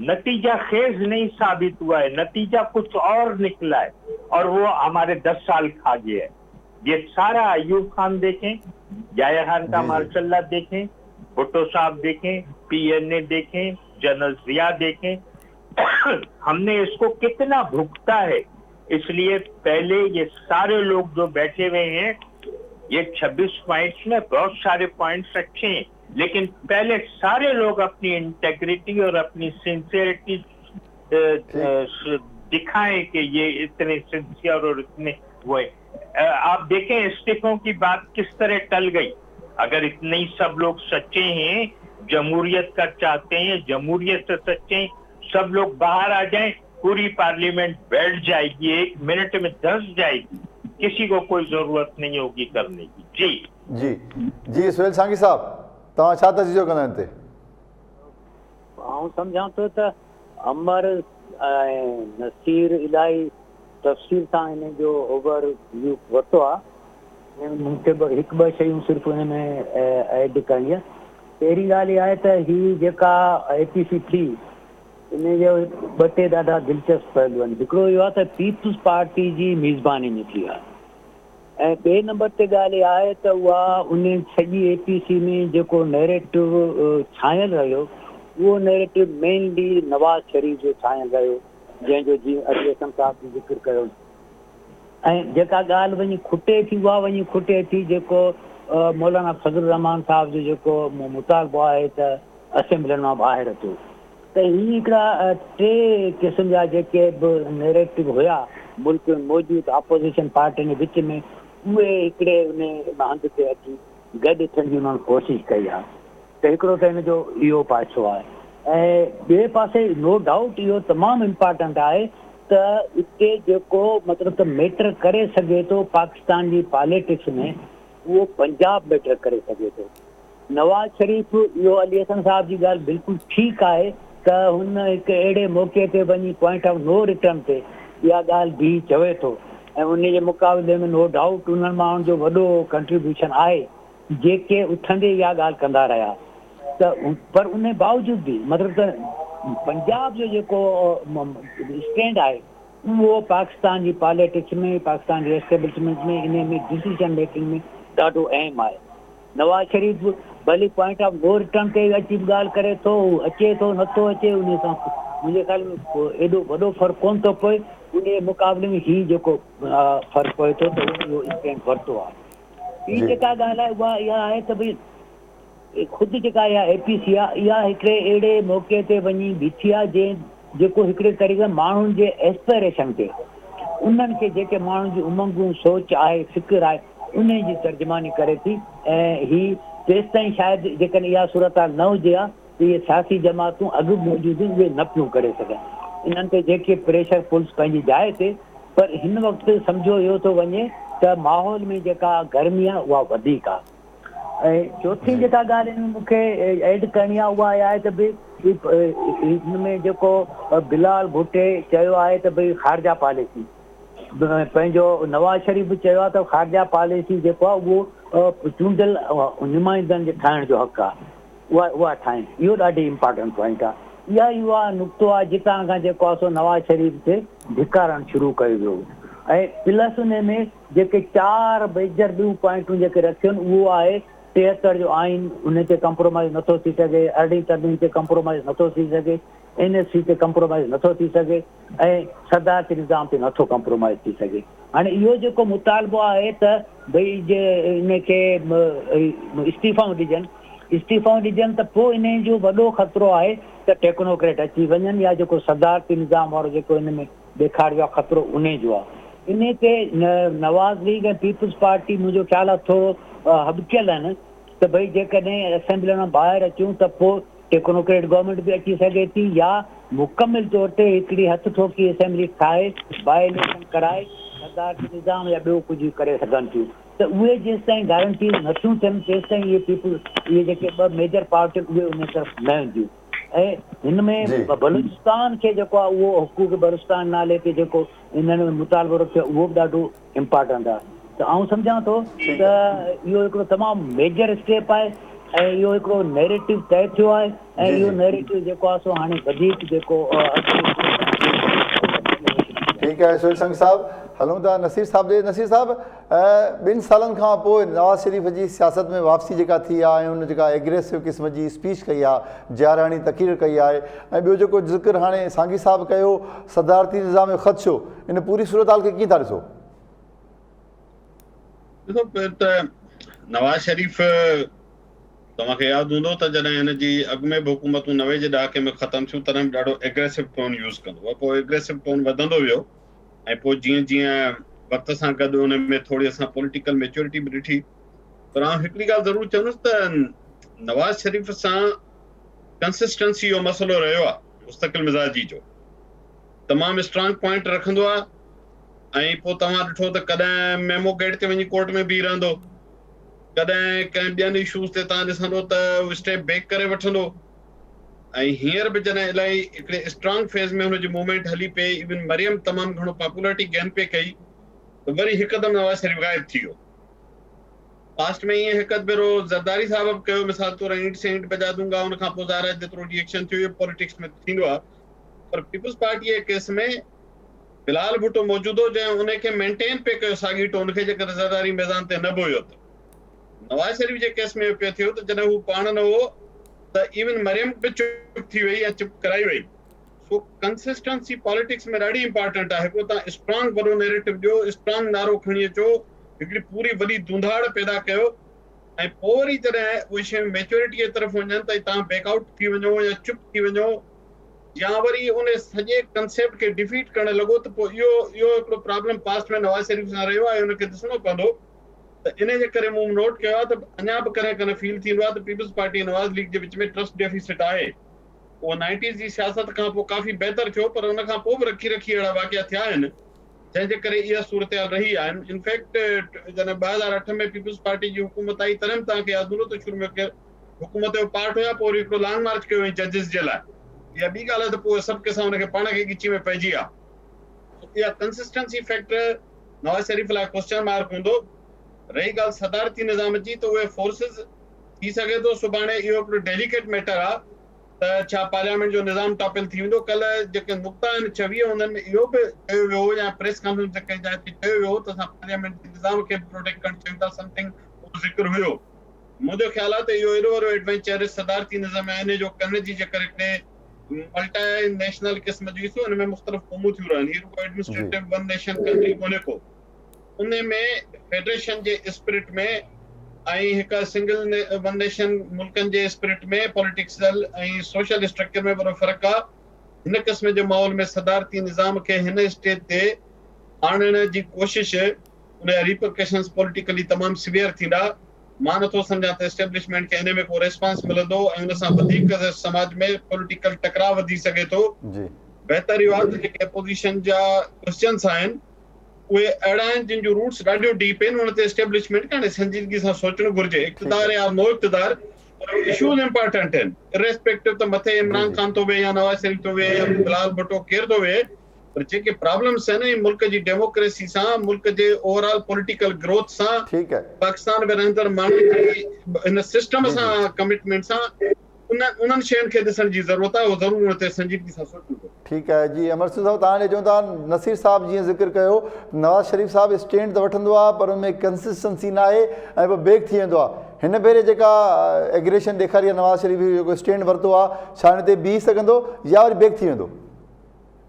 नतीजा खेज नहीं साबित हुआ है। नतीजा कुछ और निकला है और वो हमारे 10 साल खा गया है। ये सारा अयूब खान देखें, याया खान का मार्शल्ला देखें, भुट्टो साहब देखें, पीएनए देखें, जनरल जिया देखें, हमने इसको कितना भुगता है। इसलिए पहले ये सारे लोग जो बैठे हुए हैं, ये 26 पॉइंट्स में बहुत सारे पॉइंट्स अच्छे हैं, लेकिन पहले सारे लोग अपनी इंटेग्रिटी और अपनी सिंसियरिटी दिखाएं कि ये इतने सिंसियर और इतने वो है। आप देखें इस्तीफों की बात किस तरह टल गई। अगर इतने ही सब लोग सच्चे हैं, जमहूरियत का चाहते हैं, जमहूरियत से सच्चे हैं, सब लोग बाहर आ जाएं, पूरी पार्लियामेंट बैठ जाएगी, 1 मिनट में धंस जाएगी, किसी को कोई जरूरत नहीं होगी करने की। जी जी जी सुहेल सांगी साहब, तव्हां छा तजवीज़ कंदा आहिनि? आउं सम्झां थो त अमर ऐं नसीर इलाही तफ़सील सां हिन जो ओवरव्यू वरितो आहे। मूंखे हिकु ॿ शयूं सिर्फ़ु हिन में ऐड करणी आहे। पहिरीं ॻाल्हि इहा आहे त हीअ जेका एपीसी थी, इन जो 2 टे ॾाढा दिलचस्प पहलू आहिनि। हिकिड़ो इहो आहे त पीपुल्स पार्टी जी मेज़बानी में थी आहे, ऐं ॿिए नंबर ते ॻाल्हि इहा आहे त उहा उन सॼी एपीसी में जेको नैरेटिव छायल रहियो, उहो नैरेटिव मेनली नवाज़ शरीफ़ जो छायल रहियो, जंहिंजो जीअं अली असम साहब जो ज़िक्र कयो। ऐं जेका ॻाल्हि वञी खुटे थी, उहा वञी खुटे थी जेको मौलाना फज़लुर रहमान साहब जो जेको मुतालबो आहे त असेंबली मां ॿाहिरि अचो। त ही हिकिड़ा टे क़िस्म जा जेके बि नैरेटिव हुया मुल्क में मौजूदु ऑपोज़िशन पार्टियुनि जे विच में, उहे हिकिड़े उन हंध ते अची गॾु थियण जी उन्हनि कोशिशि कई आहे। त हिकिड़ो त हिन जो इहो पासो आहे। ऐं ॿिए पासे नो डाउट इहो तमामु इम्पॉर्टेंट आहे त हिते जेको मतिलबु त मैटर करे सघे थो पाकिस्तान जी पॉलिटिक्स में, उहो पंजाब मैटर करे सघे थो। नवाज़ शरीफ़ इहो अली हसन साहब जी ॻाल्हि बिल्कुलु ठीकु आहे त हुन हिकु अहिड़े मौक़े ते वञी पॉइंट ऑफ नो रिटर्न ते इहा ॻाल्हि बि चवे थो, ऐं उन जे मुक़ाबले में नो डाउट उन्हनि माण्हुनि जो वॾो कंट्रीब्यूशन आहे जेके उथंदे इहा ॻाल्हि कंदा रहिया। त पर उन बावजूद बि मतिलबु त पंजाब जो जेको स्टैंड आहे उहो पाकिस्तान जी पॉलिटिक्स में, पाकिस्तान जी एस्टेब्लिशमेंट में, इन में डिसीजन मेकिंग में ॾाढो अहम आहे। नवाज़ शरीफ़ भली पॉइंट ऑफ नो रिटर्न ते अची ॻाल्हि करे थो, अचे थो नथो अचे, उन सां मुंहिंजे ख़्याल में एॾो वॾो फ़र्क़ु कोन थो पए। उन जे मुक़ाबले में हीउ जेको फ़र्क़ु पए थो त उहो स्टैंड वरितो आहे। ॿी जेका ॻाल्हि आहे उहा इहा आहे त भई ख़ुदि जेका इहा APC आहे इहा हिकिड़े अहिड़े मौक़े ते वञी बीठी आहे जेको हिकिड़े तरीक़े माण्हुनि जे एस्पिरेशन खे, उन्हनि खे जेके माण्हुनि जी उमंगूं सोच आहे, फ़िक्र आहे, उन जी तर्जुमानी करे थी। ऐं ही तेसि ताईं शायदि जेकॾहिं इहा सूरत हाल न हुजे हा त इहे सियासी जमातूं अॻु मौजूदु उहे न पियूं करे सघनि। इन्हनि ते जेके प्रेशर पुल्स पंहिंजी जाइ ते, पर हिन वक़्तु सम्झो इहो थो वञे त माहौल में जेका गर्मी आहे उहा वधीक आहे। ऐं चौथी जेका ॻाल्हि हिन में मूंखे एड करणी आहे उहा आहे त भई हिन में जेको बिलाल भुट्टे चयो आहे त भई ख़ारजा पॉलिसी, पंहिंजो नवाज़ शरीफ़ बि चयो आहे त ख़ारजा पॉलिसी जेको आहे उहो चूंडियल नुमाइंदनि जे ठाहिण जो हक़ु आहे, उहा ठाहिनि। इहो ॾाढी इम्पॉर्टेंट पॉइंट आहे। इहो आहे नुक़्तो आहे जितां खां जेको आहे सो नवाज़ शरीफ़ ते धिकारणु शुरू कयो वियो। ऐं प्लस उन में जेके 4 मेजर ॿियूं पॉइंटूं जेके रखियूं आहिनि उहो आहे 73 जो आइन, उन ते कंप्रोमाइज़ नथो थी सघे, अरिड़हीं तरमीम ते कंप्रोमाइज़ नथो थी सघे, NSC ते कंप्रोमाइज़ नथो थी सघे, ऐं सदारती निज़ाम ते नथो कंप्रोमाइज़ थी सघे। हाणे इहो जेको मुतालबो आहे त भई जे इनखे इस्तीफ़ाऊं ॾिजनि त पोइ इन जो वॾो ख़तरो आहे त टेक्नोक्रेट अची वञनि, या जेको सदारती निज़ाम वारो जेको इन में ॾेखारियो आहे ख़तरो उन जो आहे। इन ते नवाज़ लीग ऐं पीपुल्स पार्टी मुंहिंजो ख़्यालु आहे थोरो हबकियल आहिनि त भई जेकॾहिं असेंबली मां ॿाहिरि अचूं त पोइ टेक्नोक्रेट गवर्नमेंट बि अची सघे थी, या मुकमिल तौर ते हिकिड़ी हथ ठोकी असेंबली ठाहे बाय इलेक्शन कराए सदारती निज़ाम या ॿियो कुझु करे सघनि थियूं। त उहे जेसि ताईं गारंटीज़ नथियूं थियनि तेसि ताईं इहे जेके 2 मेजर पार्टियूं उहे उन तरफ़ न ईंदियूं। ऐं हिन में बलूचिस्तान खे जेको आहे उहो हुकूक बलूचिस्तान नाले ते जेको इन्हनि में मुतालबो रखियो उहो बि ॾाढो इम्पॉर्टेंट आहे। त आउं सम्झां थो त इहो हिकिड़ो तमामु मेजर स्टेप आहे ऐं इहो हिकिड़ो नैरेटिव तय थियो आहे। ऐं इहो नैरेटिव जेको आहे सो हाणे वधीक जेको ठीकु आहे सुहेल संघ साहब। हलूं था नसीर साहब ॾे। नसीर साहब 2 सालनि खां पोइ नवाज़ शरीफ़ जी सियासत में वापसी जेका थी आहे, हुन जेका एग्रेसिव क़िस्म जी स्पीच कई आहे, जियाराणी तक़रीर कई आहे, ऐं ॿियो जेको ज़िक्र हाणे सांघी साहब कयो सदारती निज़ाम जो ख़दशो, इन पूरी सूरत हाल खे कीअं था ॾिसो? ॾिसो त नवाज़ शरीफ़ तव्हांखे यादि हूंदो त जॾहिं हिन जी अॻु में बि हुकूमतूं 90 जे ॾहाके में ख़तमु थियूं तॾहिं बि ॾाढो एग्रेसिव टोन यूज़ कंदो आहे। पोइ एग्रेसिव टोन वधंदो वियो ऐं पोइ जीअं जीअं वक़्त सां गॾु हुन में थोरी असां पॉलिटिकल मेच्योरिटी बि ॾिठी। पर आउं हिकिड़ी ॻाल्हि ज़रूरु चवंदुसि त नवाज़ शरीफ़ सां कंसिस्टेंसी जो मसइलो रहियो आहे, मुस्तक़िल मिज़ाजी जो तमामु स्ट्रांग पॉइंट रखंदो आहे। ऐं पोइ तव्हां ॾिठो त कॾहिं मेमो गेट ते वञी कोर्ट में बीह रहंदो, कॾहिं कंहिं ॿियनि इशूज़ ते तव्हां ॾिसंदो त स्टेप बैक करे वठंदो। ऐं हींअर बि जॾहिं इलाही हिकिड़े स्ट्रांग फेज़ में हुनजी मूवमेंट हली पई, इवन मरियम तमामु घणो पॉपुलरिटी गेन पे कई, त वरी हिकदमि नवाज़ शरीफ़ गाइब थी वियो। पास्ट में ईअं हिकु भेरो ज़रदारी साहब बि कयो, मिसाल तौर ईंट से ईंट बजा दूंगा, हुन खां पोइ ज़ाहिर जेतिरो रिएक्शन थियो इहो पॉलिटिक्स में थींदो आहे। पर पीपुल्स पार्टी जे केस में बिलाल भुट्टो मौजूदो जंहिं उनखे मेंटेन पे कयो साॻी टोन खे, जेकर ज़रदारी मैदान ते न बि हुयो त नवाज़ शरीफ़ जे केस में पियो थियो त जॾहिं हू पाण न हो त इवन मरियम बि चुप थी वई या चुप कराई वई। सो कंसिस्टेंसी पॉलिटिक्स में ॾाढी इंपॉर्टेंट आहे। हिकिड़ो तव्हां स्ट्रांग वॾो नैरेटिव ॾियो, स्ट्रांग नारो खणी अचो, हिकिड़ी पूरी वॾी दूंधाड़ पैदा कयो, ऐं पोइ वरी जॾहिं उहे शयूं मेच्योरिटीअ तरफ़ वञनि त तव्हां बैकआउट थी वञो या चुप थी वञो या वरी उन सॼे कंसेप्ट खे डिफीट करणु लॻो त पोइ इहो हिकिड़ो प्रॉब्लम पास्ट में नवाज़ शरीफ़ सां रहियो आहे, हुनखे ॾिसणो पवंदो। त इन जे करे मूं नोट कयो आहे त अञा बि कॾहिं कॾहिं फील थींदो आहे त पीपल्स पार्टी नवाज़ लीग जे विच में ट्रस्ट डेफिसिट आहे। उहो 90s जी सियासत खां पोइ काफ़ी बहितर थियो, पर उन खां पोइ बि रखी अहिड़ा वाक़िया थिया आहिनि जंहिंजे करे इहा सूरत रही आहिनि। इनफैक्ट जॾहिं 2008 में पीपल्स पार्टी जी हुकूमत आई तॾहिं तव्हांखे यादि हूंदो त शुरू में हुकूमत जो पार्ट हुया, पोइ वरी हिकिड़ो लॉन्ग मार्च कयो हुई जजिस जे लाइ। इहा ॿी ॻाल्हि आहे त पोइ सभु कंहिंसां हुनखे पाण खे ॻिची में पइजी आहे। इहा कंसिस्टेंसी फैक्टर नवाज़ शरीफ़ लाइ क्वेश्चन मार्क हूंदो। रही ॻाल्हि सदारती निज़ाम जी, त उहे फोर्सिस थी सघे थो सुभाणे इहो हिकिड़ो डेलिकेट मैटर आहे त छा पार्लियामेंट जो निज़ाम टॉपिल थी वेंदो। कल्ह जेके नुक़्ता आहिनि 26 हुननि में इहो बि चयो वियो या प्रेस कॉन्फ्रेंस कई जाइ ते चयो वियो त असां पार्लियामेंट जे निज़ाम खे प्रोटेक्ट करणु चाहियूं था, समथिंग उहो ज़िक्र हुयो। मुंहिंजो ख़्यालु आहे त इहो एॾो वॾो एडवेंचर सदारती निज़ाम आहे, इन जो करण जी जेकर हिकिड़े मल्टी नेशनल क़िस्म जी हुन में मुख़्तलिफ़ क़ौमूं थियूं रहनि, हीअ एडमिनिस्ट्रेटिव वन नेशन कंट्री कोन्हे को। उन में फेडरेशन जे स्पिरिट में ऐं हिकु सिंगल वन नेशन मुल्कनि जे स्पिरिट में पॉलिटिक्सल ऐं सोशल स्ट्रक्चर में वॾो फ़र्क़ु आहे। हिन क़िस्म जे माहौल में सदारती निज़ाम खे हिन स्टेज ते आणण जी कोशिश, उन जा रिपरकशंस पॉलिटिकली तमामु सीवियर थींदा। मां नथो सम्झां त एस्टेब्लिशमेंट खे इन में को रेस्पॉन्स मिलंदो ऐं उन सां वधीक समाज में पॉलिटिकल टकराव वधी सघे थो। बहितर इहो आहे त जेके अपोज़िशन जा क्वेश्चन्स आहिनि उहे अहिड़ा आहिनि जिन जो रूट्स ॾाढियूं डीप आहिनि। उन ते एस्टेब्लिशमेंट खे हाणे संजीदगी सां सोचणु घुरिजे। इक़्तिदार या नो इक़्तिदार, इशूज़ इंपॉर्टेंट आहिनि, इर्रेस्पेक्टिव त मथे इमरान खान थो वेहे या नवाज़ शरीफ़ थो वेहे या बिलाल भुट्टो केरु थो वेहे, पर जेके प्रॉब्लम्स आहिनि मुल्क जी डेमोक्रेसी सां, मुल्क जे ओवरऑल पॉलिटिकल ग्रोथ सां, पाकिस्तान में रहंदड़ माण्हुनि जी हिन सिस्टम सां कमिटमेंट सां, उन्हनि शयुनि खे ॾिसण जी ज़रूरत आहे। उहो ज़रूरु उन ते संजीदगी सां सोचणो घुरिजे। ठीकु आहे जी। अमर सिंह साहिबु, तव्हां हाणे चओ था नसीर साहिबु जीअं ज़िक्र कयो, नवाज़ शरीफ़ साहिबु स्टैंड त वठंदो आहे पर उनमें कंसिस्टेंसी न आहे ऐं पोइ बैक थी वेंदो आहे। हिन भेरे जेका एग्रेशन ॾेखारी आहे नवाज़ शरीफ़ जेको स्टैंड वरितो आहे, छा हिन ते बीह सघंदो या वरी बैक थी वेंदो?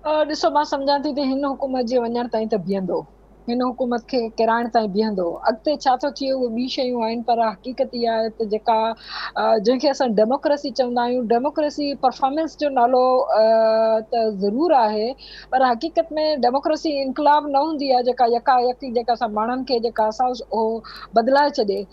ॾिसो, मां सम्झां थी त हिन हुकूमत जे वञण ताईं त बीहंदो, हिन हुकूमत खे किराइण ताईं बीहंदो। अॻिते छा थो थिए उहे ॿी शयूं आहिनि, पर हक़ीक़त इहा आहे त जेका जंहिंखे असां डेमोक्रेसी चवंदा आहियूं, डेमोक्रेसी परफॉर्मेंस जो नालो त ज़रूरु आहे, पर हक़ीक़त में डेमोक्रेसी इनकलाब न हूंदी आहे जेका यकायकी जेका असां माण्हुनि खे जेका असां उहो बदिलाए छॾे।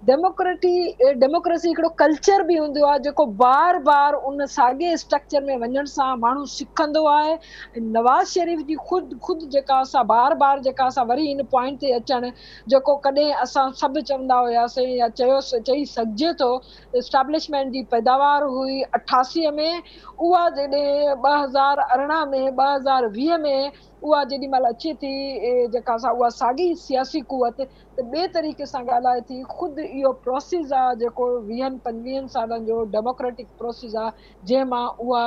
डेमोक्रेसी हिकिड़ो कल्चर बि हूंदो आहे जेको बार बार उन साॻे स्ट्रक्चर में वञण सां माण्हू सिखंदो आहे। नवाज़ शरीफ़ जी ख़ुदि जेका असां बार बार जेका असां वरी हिन पॉइंट ते अचणु, जेको कॾहिं असां सभु चवंदा हुआसीं या चई सघिजे थो, एस्टेब्लिशमेंट जी पैदावार हुई 88 में, उहा जॾहिं 2018 में 2020 में उहा जेॾी महिल अचे थी जेका असां उहा साॻी सियासी कुवत त ॿिए तरीक़े सां ॻाल्हाए थी। ख़ुदि इहो प्रोसेस आहे जेको 20-25 सालनि जो डेमोक्रेटिक प्रोसेस आहे, जंहिं मां उहा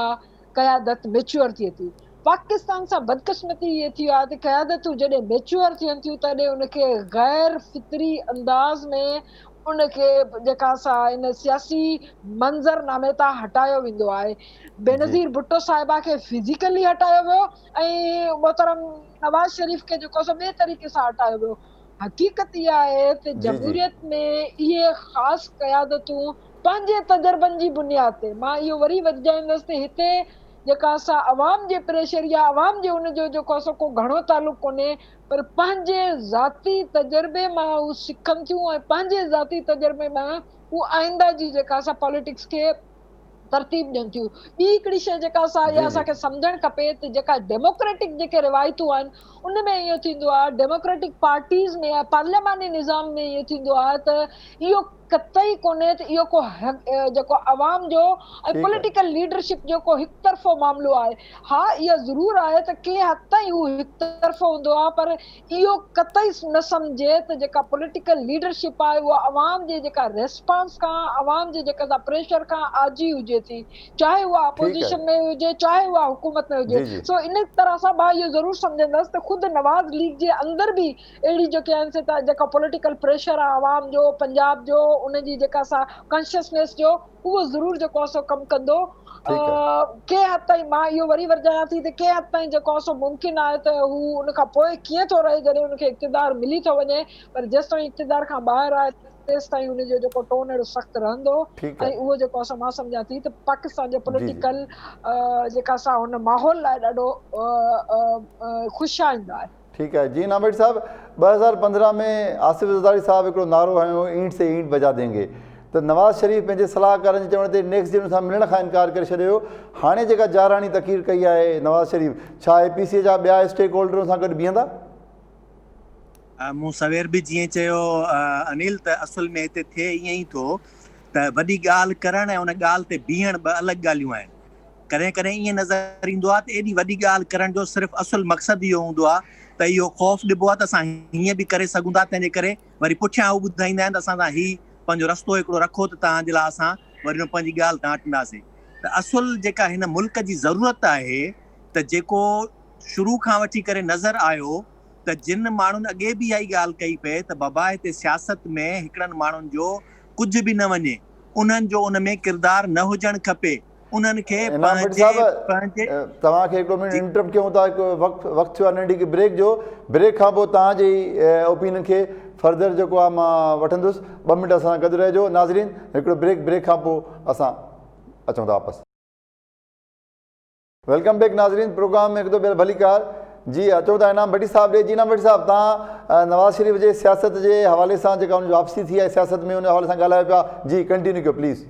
क़यादत मैच्योर थिए थी। पाकिस्तान सां बदकिस्मती इहे थी आहे त क़यादतूं जॾहिं मैच्योर थियनि थियूं तॾहिं उनखे गैर फितरी अंदाज़ में उनखे जेका असां इन सियासी मंज़रनामे तां हटायो वेंदो आहे। बेनज़ीर भुट्टो साहिबा खे फिज़िकली हटायो वियो ऐं मोहतरम नवाज़ शरीफ़ खे जेको सो ॿिए तरीक़े सां हटायो वियो। हक़ीक़त इहा आहे त जमहूरियत में इहे ख़ासि क़यादतूं पंहिंजे तजर्बनि जी बुनियाद ते, मां इहो वरी वधाईंदसि त हिते जेका असां अवाम जे प्रेशर या अवाम जे उनजो जेको असां को घणो तालुक़ कोन्हे, पर पंहिंजे ज़ाती तजर्बे मां उहे सिखनि थियूं ऐं पंहिंजे ज़ाती तजर्बे मां उहे आईंदा जी जेका असां पॉलिटिक्स खे तरतीब ॾियनि थियूं। ॿी हिकिड़ी शइ जेका असांखे सम्झणु खपे त जेका डेमोक्रेटिक जेके रिवायतूं आहिनि उन में इहो थींदो आहे, डेमोक्रेटिक पार्टीज़ में या पार्लियामानी निज़ाम में इहो थींदो आहे त इहो कतई कोन्हे त इहो को जेको अवाम जो ऐं पॉलिटिकल लीडरशिप जो को हिकु तरफ़ो मामिलो आहे। हा, इहा ज़रूरु आहे त कंहिं हद ताईं उहो हिकु तरफ़ो हूंदो आहे, पर इहो कतई न सम्झे त जेका पॉलिटिकल लीडरशिप आहे उहा अवाम जे जेका रेस्पॉन्स खां, अवाम जे जेका प्रेशर खां आजी हुजे थी, चाहे उहा अपोजिशन में हुजे चाहे उहा हुकूमत में हुजे। सो इन तरह सां मां इहो ज़रूरु सम्झंदसि त ख़ुदि नवाज़ लीग जे अंदरि बि अहिड़ी जेके आहिनि त जेका पॉलिटिकल प्रेशर आहे अवाम जो, पंजाब जो, उनजी जेका असां कॉन्शियसनेस जो, उहो ज़रूरु जेको आहे कमु कंदो। कंहिं हद ताईं मां इहो वरी वधायां थी त कंहिं हद ताईं जेको आहे मुमकिन आहे त हू उन खां पोइ कीअं थो रहे जॾहिं उनखे इक़्तिदार मिली थो वञे, पर जेसिताईं इक़्तिदार खां ॿाहिरि आहे तेसिताईं उनजो जेको टोन अहिड़ो सख़्तु रहंदो ठीकु आहे। ऐं उहो जेको असां मां सम्झां थी त पाकिस्तान जे पॉलिटिकल जेका असां हुन माहौल लाइ ॾाढो ख़ुशाइंदा आहे। ठीकु आहे जी नामिर साहब, 2015 में आसिफ ज़रदारी साहब हिकिड़ो नारो हयो, ईंट से ईंट बजा देंगे, त नवाज़ शरीफ़ पंहिंजे सलाहकारनि जे चवण ते नेक्स्ट डे सां मिलण खां इनकार करे छॾियो। हाणे जेका जाराणी तक़रीर कई आहे नवाज़ शरीफ़, छा APC जा ॿिया स्टेक होल्डरनि सां गॾु बीहंदा? मूं सवेर बि जीअं चयो अनिल, त असुल में हिते थिए ईअं ई थो त वॾी ॻाल्हि करणु ऐं उन ॻाल्हि ते बीहण ॿ अलॻि ॻाल्हियूं आहिनि। कॾहिं कॾहिं ईअं नज़र ईंदो आहे त एॾी वॾी ॻाल्हि करण जो सिर्फ़ु असुल मक़सदु इहो हूंदो आहे त इहो ख़ौफ़ ॾिबो आहे त असां हीअं बि करे सघूं था, तंहिंजे करे वरी पुठियां हू ॿुधाईंदा आहिनि त असां सां हीउ पंहिंजो रस्तो हिकिड़ो रखो त तव्हांजे लाइ असां वरी पंहिंजी ॻाल्हि तव्हां वटंदासीं। त असुल जेका हिन मुल्क जी ज़रूरत आहे, त जेको शुरू खां वठी करे नज़र आयो त जिन माण्हुनि अॻे बि इहा ई ॻाल्हि कई पए त बाबा हिते सियासत में हिकिड़नि माण्हुनि जो कुझु बि न वञे, उन्हनि जो उन में किरदारु न हुजणु खपे, उन्हनि खे तव्हांखे हिकिड़ो मिनट इंटरप्ट कयूं था, वक़्तु थियो आहे नंढी की ब्रेक जो। ब्रेक खां पोइ तव्हांजी ओपिनियन खे फर्दर जेको आहे मां वठंदुसि। 2 मिंट असां गॾु रहिजो नाज़रीन, हिकिड़ो ब्रेक खां पोइ असां अचूं था वापसि। वेलकम बैक नाज़रीन, प्रोग्राम में हिकु दफ़ो भलीकार जी अचो था इनाम भट्टी साहब ॾे। जी इनाम भट्टी साहब, तव्हां नवाज़ शरीफ़ जे सियासत जे हवाले सां जेका हुनजी वापसी थी आहे सियासत में, उन हवाले सां ॻाल्हायो पिया, जी कंटिन्यू कयो प्लीज़।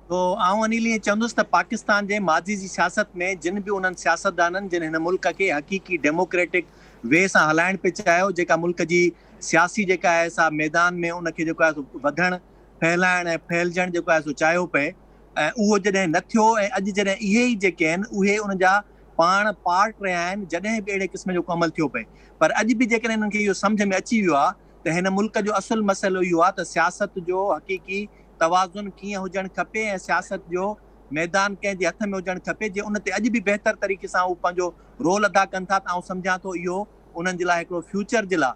तो आउं अनिल ईअं चवंदुसि त पाकिस्तान जे माज़ी जी सियासत में जिन बि उन्हनि सियासतदाननि जिन हिन मुल्क खे हक़ीक़ी डेमोक्रेटिक वे सां हलाइण पे चाहियो, जेका मुल्क जी सियासी जेका आहे सा मैदान में उनखे जेको आहे सो वधणु फैलाइण ऐं फैलजणु जेको आहे सो चाहियो पए, ऐं उहो जॾहिं न थियो ऐं अॼु जॾहिं इहे ई जेके आहिनि उहे उन जा पाण पार्ट रहिया आहिनि, जॾहिं बि अहिड़े क़िस्म जो को अमल थियो पए, पर अॼु बि जेकॾहिं हिननि खे इहो सम्झ में अची वियो आहे त हिन मुल्क जो असुल मसइलो इहो आहे त सियासत जो हक़ीक़ी तवाज़ुन कीअं हुजणु खपे ऐं सियासत जो मैदान कंहिंजे हथ में हुजणु खपे, जे उन ते अॼु बि बहितर तरीक़े सां उहो पंहिंजो रोल अदा कनि था। त आउं सम्झां थो इहो उन्हनि जे लाइ हिकिड़ो फ्यूचर जे लाइ,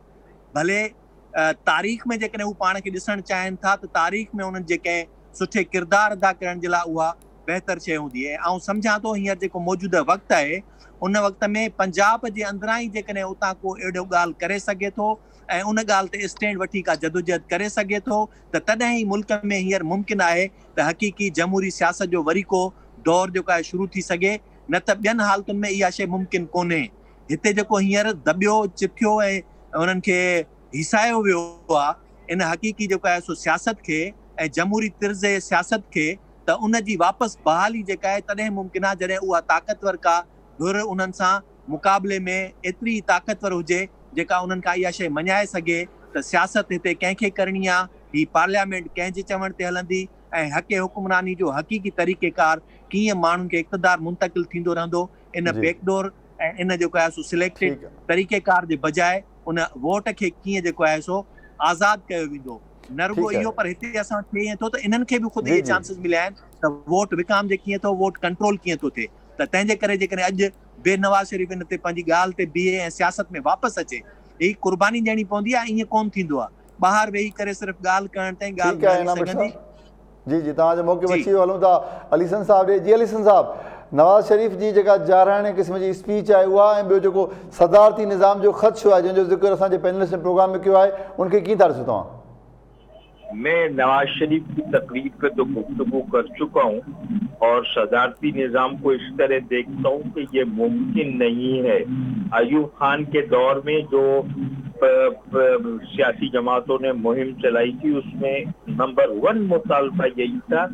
भले तारीख़ में जेकॾहिं हू पाण खे ॾिसणु चाहिनि था त तारीख़ में उन्हनि जेके सुठे किरदार अदा करण जे लाइ उहा बहितर शइ हूंदी आहे। ऐं सम्झां थो हींअर जेको मौजूदा वक़्तु आहे उन वक़्त में पंजाब जे अंदरां ई जेकॾहिं उतां को अहिड़ो ॻाल्हि करे सघे थो ऐं उन ॻाल्हि ते स्टैंड वठी का जदोजहद करे सघे थो, त तॾहिं ई मुल्क में हींअर मुमकिन आहे त हक़ीक़ी जमहूरी सियासत जो वरी को दौर जेको आहे शुरू थी सघे, न त ॿियनि हालतुनि में इहा शइ मुमकिन कोन्हे। हिते जेको हींअर दॿियो चिथियो ऐं उन्हनि खे हिसायो वियो आहे इन हक़ीक़ी जेको आहे सो सियासत खे ऐं जमहूरी तर्ज़ सियासत खे, त उन जी वापसि बहाली जेका आहे तॾहिं मुमकिन आहे जॾहिं उहा ताक़तवर का धुर उन्हनि सां मुक़ाबले में एतिरी ताक़तवर हुजे जेका उन्हनि खां इहा शइ मञाए सघे त सियासत हिते कंहिंखे करणी आहे, ही पार्लियामेंट कंहिंजे चवण ते हलंदी ऐं हक़ हुकुमरानी जो हक़ीक़ी तरीक़ेकार कीअं माण्हुनि खे इक़्तिदार मुंतक़िल थींदो रहंदो, इन बैकडोर ऐं इन जेको आहे सो सिलेक्टेड तरीक़ेकार जे बजाए उन वोट खे कीअं जेको आहे सो आज़ादु कयो वेंदो। न रुगो इहो, पर हिते असां थिए ईअं थो त इन्हनि खे बि ख़ुदि इहे चांसिस मिलिया आहिनि त वोट विकामजे कीअं थो, वोट कंट्रोल कीअं थो थिए। त तंहिंजे करे जेकॾहिं अॼु बे नवाज़ शरीफ़ इन ते पंहिंजी ॻाल्हि ते बीहे ऐं सियासत में वापसि अचे, ही कुर्बानी ॾियणी पवंदी आहे, ईअं कोन थींदो आहे ॿाहिरि वेही करे सिर्फ़ु ॻाल्हि करण ताईं ॻाल्हि न हली सघंदी। जी जी, तव्हांजो मौक़े में अची वियो, हलूं था अलीसन साहब ॾे। जी अलीसन साहब, नवाज़ शरीफ़ जी जेका जाराणे क़िस्म जी स्पीच आहे उहा ऐं ॿियो जेको सदारती निज़ाम जो ख़दशो आहे जंहिंजो ज़िक्र असांजे पैनलिस्ट ने प्रोग्राम में कयो आहे, उनखे कीअं था ॾिसो तव्हां? मैं नवाज शरीफ की तकरीर पे तो गुफ्तगू कर चुका हूँ और सदारती निज़ाम को इस तरह देखता हूँ कि ये मुमकिन नहीं है। अयूब खान के दौर में जो सियासी जमातों ने मुहिम चलाई थी उसमें नंबर 1 मुतालबा यही था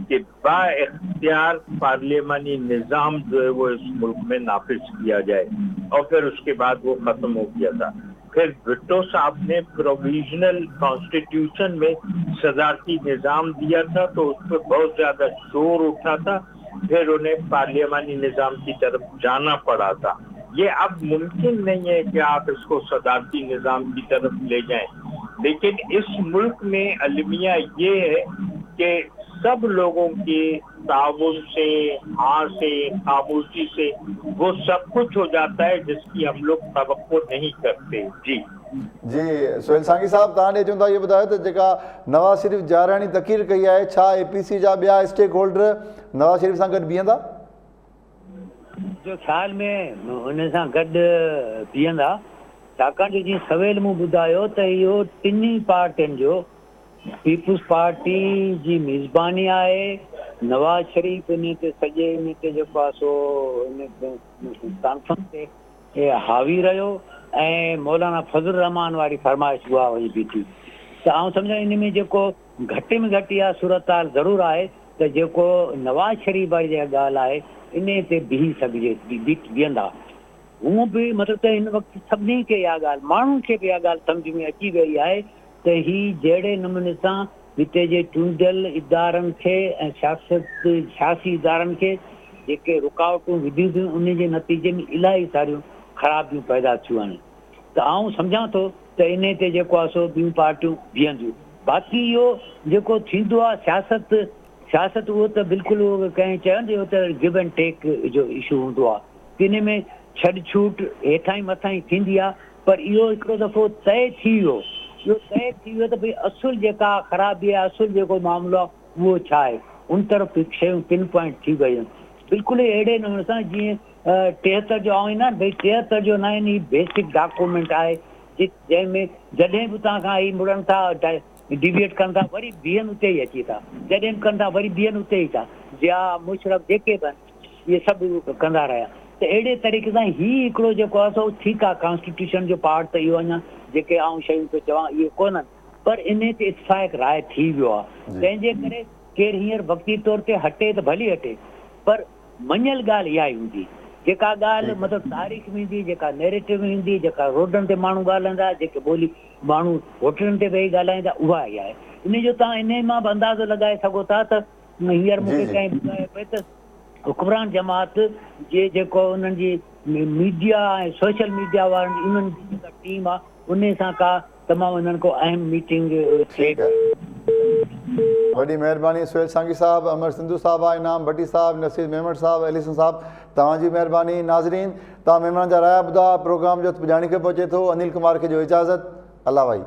कि बाइख्तियार पार्लियामानी निज़ाम जो है वो इस मुल्क में नाफिज किया जाए, और फिर उसके बाद वो खत्म हो गया था। फिर भुट्टो साहब ने प्रोविजनल कॉन्स्टिट्यूशन में सदारती निज़ाम दिया था तो उस पर बहुत ज़्यादा शोर उठा था, फिर उन्हें पार्लियामानी निज़ाम की तरफ जाना पड़ा था। ये अब मुमकिन नहीं है कि आप इसको सदारती निज़ाम की तरफ ले जाएं, लेकिन इस मुल्क में अलमिया ये है कि सब लोगों के ताउन से, हाँ से, खामोशी से वो सब कुछ हो जाता है जिसकी हम लोग तवक्को नहीं करते। जी जी सोहेल सांगी साहब, तव्हां ॾे चवंदा इहो ॿुधायो त जेका नवाज़ शरीफ़ जाराणी तक़रीर कई आहे, छा APC जा ॿिया स्टेक होल्डर नवाज़ शरीफ़ सां गॾु बीहंदा? जो ख़्याल में हुन सां गॾु बीहंदा, छाकाणि जो जीअं सवेल मूं ॿुधायो त इहो टिनी पार्टियुनि जो पीपुल्स पार्टी जी मेज़बानी आहे, नवाज़ शरीफ़ इन ते सॼे इन ते जेको आहे सो इन कॉन्फ्रेंस ते हावी रहियो ऐं मौलाना फज़ल रहमान वारी फरमाइश उहा वई बीठी। त आउं सम्झां इन में जेको घटि में घटि इहा सूरत हाल ज़रूरु आहे त जेको नवाज़ शरीफ़ वारी जेका ॻाल्हि आहे इन ते बीही सघिजे, बीहंदा। हूअं बि मतिलबु त हिन वक़्तु सभिनी खे इहा ॻाल्हि, माण्हुनि खे बि इहा ॻाल्हि सम्झ में अची वई आहे त ही जहिड़े नमूने सां हिते जे चूंडियल इदारनि खे ऐं सियासी इदारनि खे जेके रुकावटूं विधियूं थियूं उन जे नतीजे में इलाही सारियूं ख़राबियूं पैदा थियूं आहिनि। त आउं सम्झां थो त इन ते जेको आहे सो ॿियूं पार्टियूं बीहंदियूं। बाक़ी इहो जेको थींदो आहे सियासत उहो त बिल्कुलु उहो कंहिं चवंदो इहो त गिव एंड टेक जो इशू हूंदो आहे। इन में छॾ छूट हेठां ई मथां ई थींदी आहे, पर इहो हिकिड़ो दफ़ो तय थी वियो त भई असुल जेका ख़राबी आहे, असुल जेको मामिलो आहे उहो छा आहे, उन तरफ़ शयूं पिन पॉइंट थी वयूं बिल्कुलु अहिड़े नमूने सां जीअं 73 जो आऊं न भई 73 जो न ही बेसिक डॉक्यूमेंट आहे जंहिंमें जॾहिं बि तव्हां खां ई मुड़नि था डिविएट कनि था वरी बीहनि उते ई अची था, जॾहिं बि कनि था वरी बीहनि उते ई था, ज़िया मुशरफ जेके बि आहिनि इहे सभु कंदा रहिया। त अहिड़े तरीक़े सां ही हिकिड़ो जेको आहे सो ठीकु आहे कॉन्स्टिट्यूशन जो पार्ट त इहो अञा जेके आऊं शयूं पियो चवां इहे कोन्हनि, पर इन ते इत्फाक़ राय थी वियो आहे। तंहिंजे करे केरु हींअर वक़्ती तौर ते हटे त भली हटे, पर मञियल ॻाल्हि इहा ई हूंदी जेका ॻाल्हि मतिलबु तारीख़ में ईंदी, जेका नैरेटिव में ईंदी, जेका रोडनि ते माण्हू ॻाल्हाईंदा, जेके ॿोली माण्हू होटलनि ते वेही ॻाल्हाईंदा, उहा ई आहे। इन जो तव्हां इन मां बि अंदाज़ो लॻाए सघो था त हींअर मूंखे कंहिं ॿुधायो पए त हुक्मरान जमात जे जेको उन्हनि जी मीडिया ऐं सोशल मीडिया वारनि उन्हनि जी जेका टीम आहे उन सां का तमामु उन्हनि को अहम मीटिंग थिए। वॾी महिरबानी सुहेल सांगी साहब, अमर सिंधु साहब, इनाम भट्टी साहब, नसीर मेमण साहब, एलिसन साहब, तव्हांजी महिरबानी। नाज़रीन तव्हां महिमान जा राया ॿुधा, प्रोग्राम जो पुॼाणी खे पहुचे थो। अनिल कुमार खे जो इजाज़त, अल्लाह भाई।